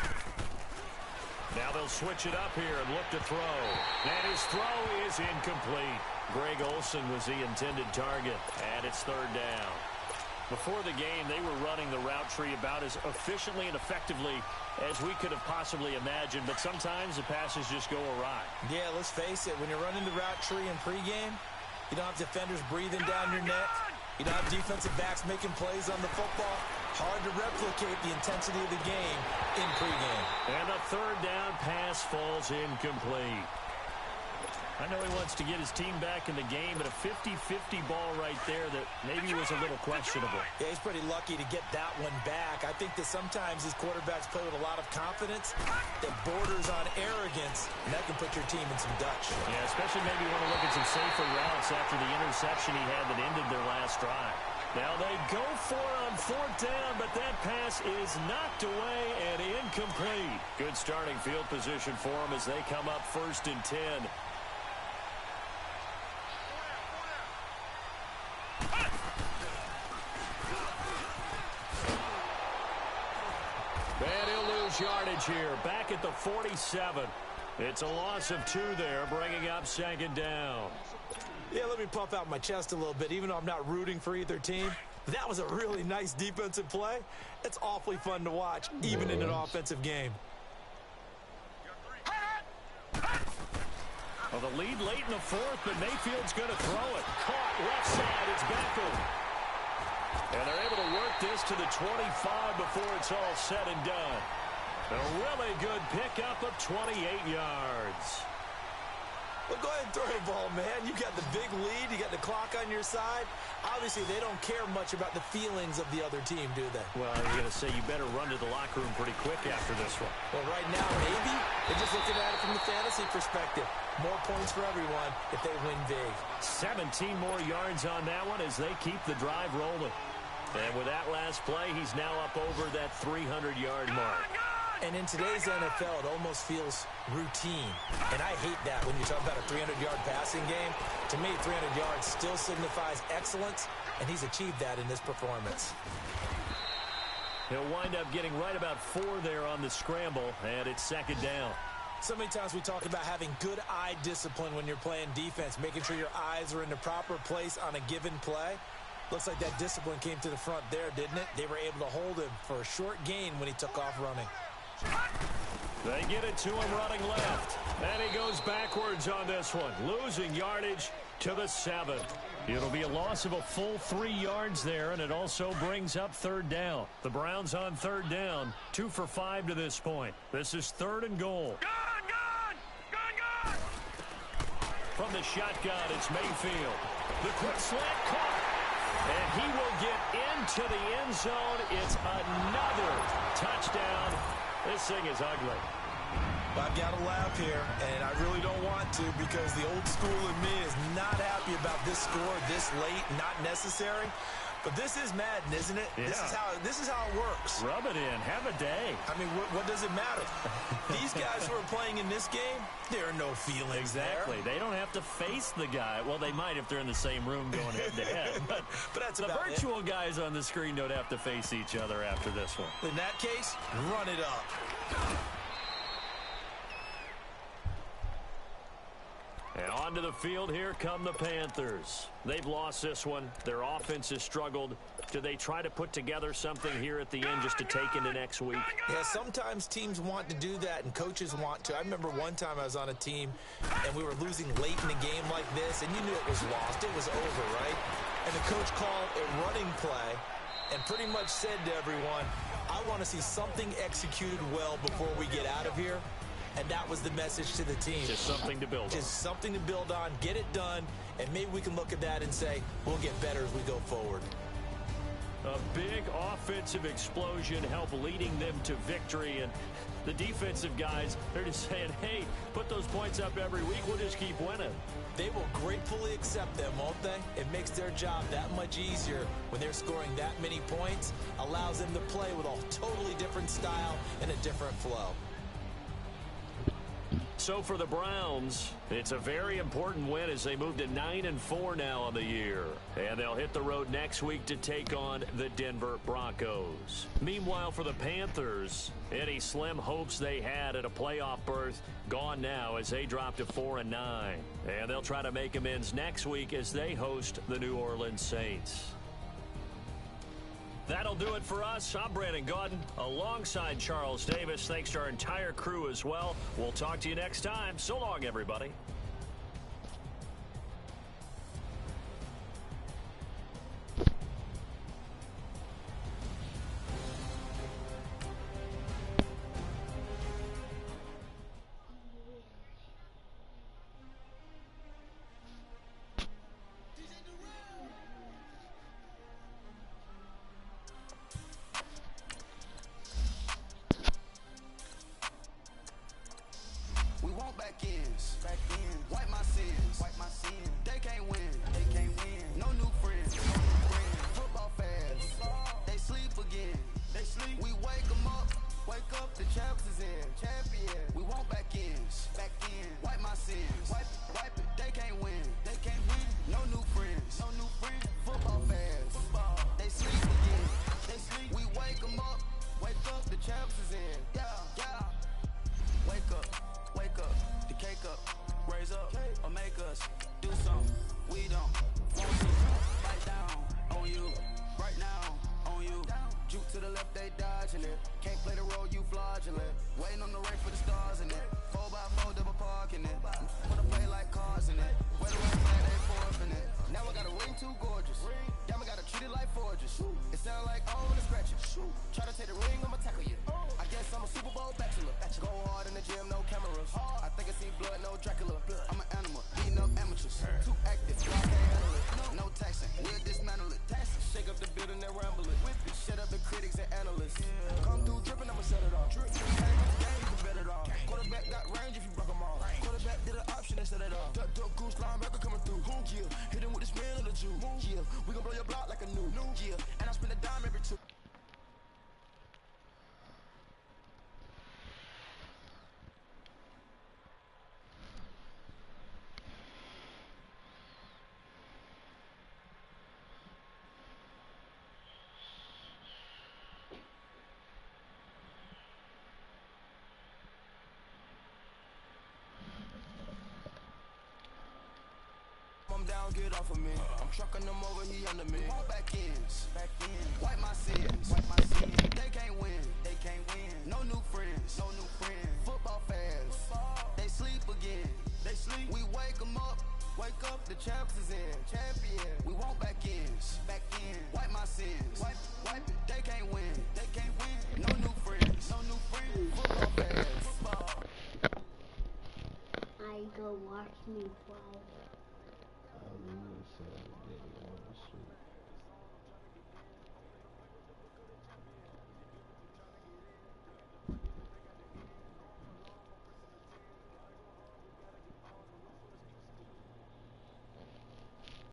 Now they'll switch it up here and look to throw. And his throw is incomplete. Greg Olsen was the intended target. And it's 3rd down. Before the game, they were running the route tree about as efficiently and effectively as we could have possibly imagined, but sometimes the passes just go awry. Yeah, let's face it. When you're running the route tree in pregame, you don't have defenders breathing down your neck. You don't have defensive backs making plays on the football. Hard to replicate the intensity of the game in pregame. And a 3rd down pass falls incomplete. I know he wants to get his team back in the game, but a 50-50 ball right there that maybe was a little questionable. Yeah, he's pretty lucky to get that one back. I think that sometimes these quarterbacks play with a lot of confidence that borders on arrogance, and that can put your team in some Dutch. Yeah, especially maybe want to look at some safer routes after the interception he had that ended their last drive. Now they go for it on 4th down, but that pass is knocked away and incomplete. Good starting field position for them as they come up 1st and 10. And he'll lose yardage here, back at the 47. It's a loss of 2 there, bringing up 2nd down. Yeah, let me puff out my chest a little bit, even though I'm not rooting for either team. That was a really nice defensive play. It's awfully fun to watch, even in an offensive game. Well, the lead late in the 4th, but Mayfield's going to throw it. Caught left side, it's Beckham. And they're able to work this to the 25 before it's all said and done. A really good pickup of 28 yards. Well, go ahead and throw the ball, man. You got the big lead. You got the clock on your side. Obviously, they don't care much about the feelings of the other team, do they? Well, I was going to say you better run to the locker room pretty quick after this one. Well, right now, maybe. They're just looking at it from the fantasy perspective. More points for everyone if they win big. 17 more yards on that one as they keep the drive rolling. And with that last play, he's now up over that 300-yard mark. And in today's NFL, it almost feels routine. And I hate that when you talk about a 300-yard passing game. To me, 300 yards still signifies excellence, and he's achieved that in this performance. He'll wind up getting right about 4 there on the scramble, and it's 2nd down. So many times we talk about having good eye discipline when you're playing defense, making sure your eyes are in the proper place on a given play. Looks like that discipline came to the front there, didn't it? They were able to hold him for a short gain when he took off running. They get it to him running left. And he goes backwards on this one, losing yardage to the 7. It'll be a loss of a full 3 yards there, and it also brings up third down. The Browns on third down, 2 for 5 to this point. This is 3rd and goal. Gone! From the shotgun, it's Mayfield. The quick slant caught. And he will get into the end zone. It's another touchdown. This thing is ugly. I've got to laugh here, and I really don't want to because the old school in me is not happy about this score this late, not necessary. But this is Madden, isn't it? Yeah. This is how it works. Rub it in. Have a day. I mean, what does it matter? These guys who are playing in this game, there are no feelings Exactly. there. They don't have to face the guy. Well, they might if they're in the same room going head-to-head. But that's the about virtual guys on the screen don't have to face each other after this one. In that case, run it up. And onto the field, here come the Panthers. They've lost this one. Their offense has struggled. Do they try to put together something here at the end just to take into next week? Yeah, sometimes teams want to do that and coaches want to. I remember one time I was on a team and we were losing late in a game like this, and you knew it was lost. It was over, right? And the coach called a running play and pretty much said to everyone, I want to see something executed well before we get out of here. And that was the message to the team. Just something to build on. Just something to build on, get it done, and maybe we can look at that and say, we'll get better as we go forward. A big offensive explosion helped leading them to victory. And the defensive guys, they're just saying, hey, put those points up every week. We'll just keep winning. They will gratefully accept them, won't they? It makes their job that much easier when they're scoring that many points, allows them to play with a totally different style and a different flow. So for the Browns, it's a very important win as they move to 9-4 now on the year. And they'll hit the road next week to take on the Denver Broncos. Meanwhile, for the Panthers, any slim hopes they had at a playoff berth gone now as they drop to 4-9. And they'll try to make amends next week as they host the New Orleans Saints. That'll do it for us. I'm Brandon Gaudin alongside Charles Davis. Thanks to our entire crew as well. We'll talk to you next time. So long, everybody. To the left, they dodging it. Can't play the role, you fraudulent. off of me. I'm trucking them over, he under me. Won't back ends. Wipe my sins. They can't win. No new friends. Football fans. They sleep again. We wake them up. The champs is in. Champion. We won't back ends. Wipe my sins. Wipe it. They can't win. No new friends. Football fans. I go watch me play. I lose Saturday on the street.